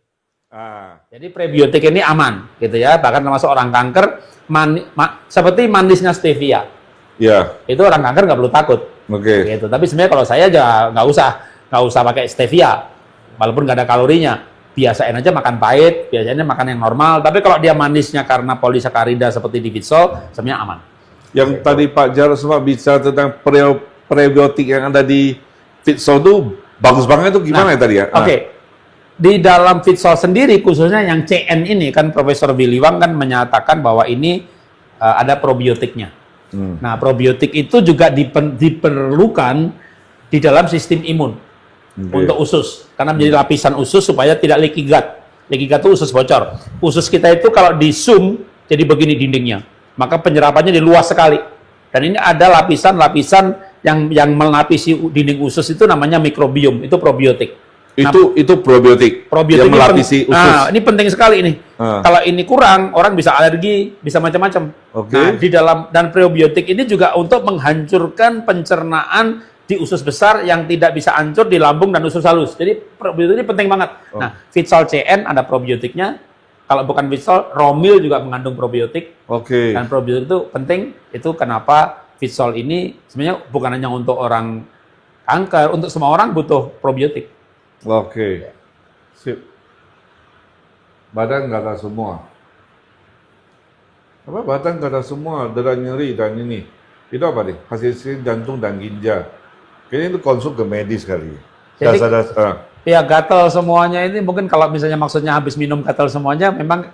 Jadi prebiotik ini aman, gitu ya. Bahkan termasuk orang kanker, seperti manisnya stevia. Ya. Itu orang kanker nggak perlu takut. Oke. Gitu. Tapi sebenarnya kalau saya aja nggak usah pakai stevia, walaupun nggak ada kalorinya. Biasain aja makan pahit, biasanya makan yang normal. Tapi kalau dia manisnya karena polisakarida seperti di Vitsol, sebenarnya aman. Yang tadi Pak Jarod sempat bicara tentang prebiotik yang ada di Vitsol itu bagus banget itu gimana ya tadi ya? Oke. Di dalam Vitsol sendiri, khususnya yang CN ini, kan Profesor Biliwang kan menyatakan bahwa ini ada probiotiknya. Nah, probiotik itu juga diperlukan di dalam sistem imun untuk usus. Karena menjadi lapisan usus supaya tidak leaky gut. Leaky gut itu usus bocor. Usus kita itu kalau di zoom, jadi begini dindingnya. Maka penyerapannya di luas sekali. Dan ini ada lapisan-lapisan yang melapisi dinding usus itu namanya mikrobiom. Itu probiotik. Itu probiotik yang melapisi usus. Nah, ini penting sekali ini. Kalau ini kurang, orang bisa alergi, bisa macam-macam. Oke. Nah, di dalam dan probiotik ini juga untuk menghancurkan pencernaan di usus besar yang tidak bisa hancur di lambung dan usus halus. Jadi probiotik ini penting banget. Nah, Vitsol CN ada probiotiknya. Kalau bukan Vitsol, Romil juga mengandung probiotik. Oke. Dan probiotik itu penting. Itu kenapa Vitsol ini sebenarnya bukan hanya untuk orang kanker, untuk semua orang butuh probiotik. Oke. Sip. Badan nggak ada semua. Apa badan nggak ada semua, darah nyeri dan ini. Itu apa nih? Hasil jantung dan ginjal. Kayaknya itu konsum ke medis kali. Jadi, Dasar. ya gatal semuanya ini mungkin kalau misalnya maksudnya habis minum gatal semuanya, memang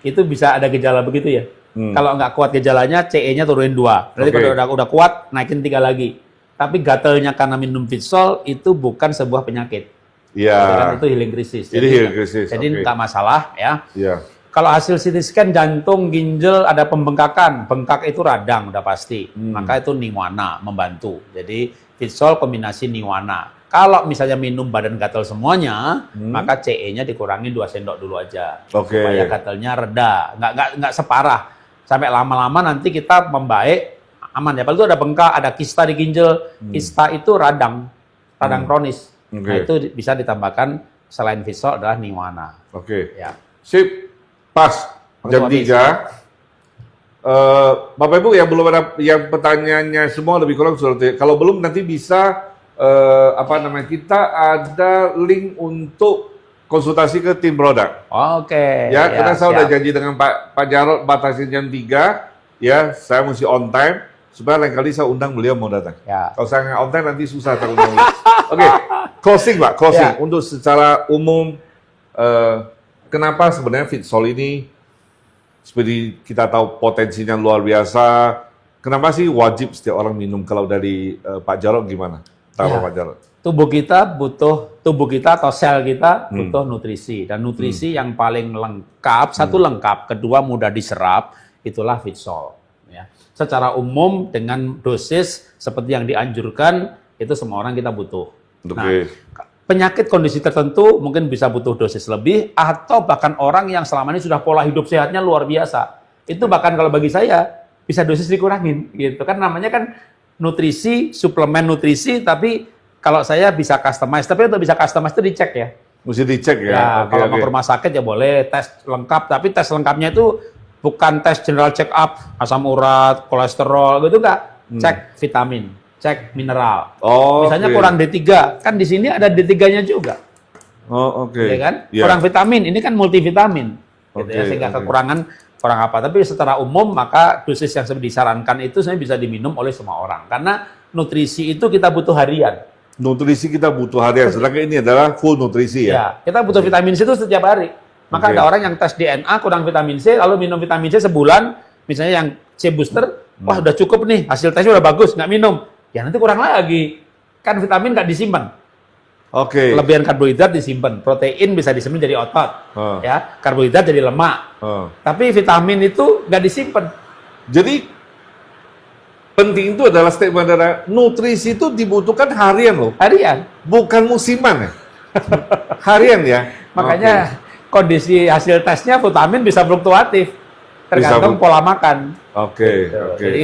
itu bisa ada gejala begitu ya. Kalau nggak kuat gejalanya, CE-nya turunin 2. Berarti kalau udah kuat, naikin 3 lagi. Tapi gatalnya karena minum Vitsol itu bukan sebuah penyakit. Iya. Itu healing krisis. Jadi healing krisis. Jadi nggak masalah ya. Iya. Kalau hasil CT scan jantung, ginjal ada pembengkakan, bengkak itu radang udah pasti. Maka itu Niwana membantu. Jadi Vitsol kombinasi Niwana. Kalau misalnya minum badan gatal semuanya, maka CE-nya dikurangin 2 sendok dulu aja. Oke. Supaya gatalnya reda, nggak separah. Sampai lama-lama nanti kita membaik, aman ya. Kalau itu ada bengkak, ada kista di ginjal, kista itu radang kronis. Nah, itu bisa ditambahkan selain Vitsol adalah Niwana. Oke. Ya. Sip. Pas. Jam 3. Bapak Ibu yang belum ada, yang pertanyaannya semua lebih kurang sudah. Kalau belum nanti bisa kita ada link untuk konsultasi ke tim produk. Oke. Ya, karena saya udah janji dengan Pak Jarod batasin jam 3. Ya, saya mesti on time supaya lain kali saya undang beliau mau datang. Ya. Kalau saya nggak on time nanti susah terundang. Oke, closing Pak, closing. Ya. Untuk secara umum, kenapa sebenarnya Vitsol ini seperti kita tahu potensinya luar biasa. Kenapa sih wajib setiap orang minum? Kalau dari Pak Jarod gimana? Tahu Pak Jarod? Tubuh kita atau sel kita butuh nutrisi, dan nutrisi yang paling lengkap, satu lengkap, kedua mudah diserap, itulah Vitsol. Ya. Secara umum dengan dosis seperti yang dianjurkan itu semua orang kita butuh. Nah, penyakit kondisi tertentu mungkin bisa butuh dosis lebih, atau bahkan orang yang selama ini sudah pola hidup sehatnya luar biasa. Itu bahkan kalau bagi saya bisa dosis dikurangin gitu kan, namanya kan nutrisi, suplemen nutrisi, tapi kalau saya bisa customize, tapi untuk bisa customize itu dicek ya. Mesti dicek ya. Kalau mau ke rumah sakit ya boleh tes lengkap, tapi tes lengkapnya itu bukan tes general check up, asam urat, kolesterol gitu enggak. Cek vitamin, cek mineral. Oh, Misalnya oke. kurang D3, kan di sini ada D3-nya juga. Oh, oke. Ya kan? Ya. Kurang vitamin, ini kan multivitamin. Gitu ya, Oke, sehingga oke. kekurangan kurang apa. Tapi secara umum maka dosis yang disarankan itu sebenarnya bisa diminum oleh semua orang. Karena nutrisi itu kita butuh harian. Nutrisi kita butuh harian, sedangkan ini adalah full nutrisi ya. Ya, kita butuh vitamin C itu setiap hari. Maka Oke. ada orang yang tes DNA kurang vitamin C, lalu minum vitamin C sebulan, misalnya yang C booster, wah udah cukup nih, hasil tesnya udah bagus, nggak minum. Ya nanti kurang lagi. Kan vitamin nggak disimpan. Oke. Kelebihan karbohidrat disimpan, protein bisa disimpan jadi otot, ya, karbohidrat jadi lemak. Tapi vitamin itu nggak disimpan. Jadi penting itu adalah statement adalah nutrisi itu dibutuhkan harian loh, Harian. bukan musiman ya. Harian ya. Makanya kondisi hasil tesnya vitamin bisa fluktuatif, tergantung pola makan. Oke, Gitu. oke. Jadi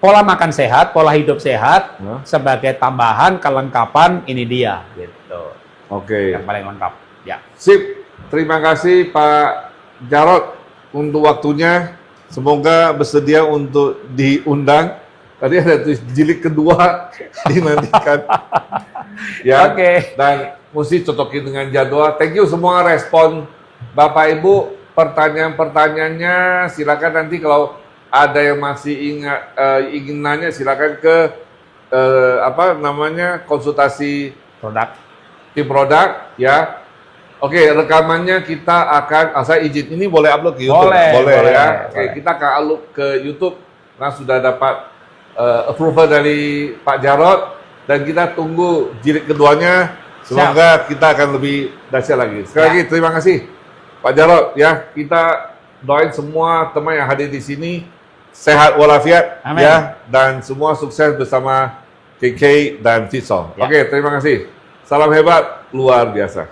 pola makan sehat, pola hidup sehat sebagai tambahan kelengkapan ini dia, gitu. Oke. Yang paling lengkap. Ya. Sip. Terima kasih Pak Jarod untuk waktunya. Semoga bersedia untuk diundang. Tadi ada tulis jilid kedua dinantikan. Ya. Oke. Dan mesti cocokin dengan jadwal. Thank you semua respon Bapak Ibu. Pertanyaan-pertanyaannya silakan nanti kalau ada yang masih ingin nanya silakan ke konsultasi Produk. tim produk ya. Oke, rekamannya kita akan saya izin ini boleh upload ke YouTube. Boleh, ya. Oke, boleh. kita akan upload ke YouTube karena sudah dapat approval dari Pak Jarod dan kita tunggu jilid keduanya. Semoga kita akan lebih dahsyat lagi. Sekali lagi terima kasih Pak Jarod ya. Kita doain semua teman yang hadir di sini sehat walafiat Amin. ya dan semua sukses bersama KK dan Fitsol. Ya. Oke, terima kasih. Salam hebat luar biasa.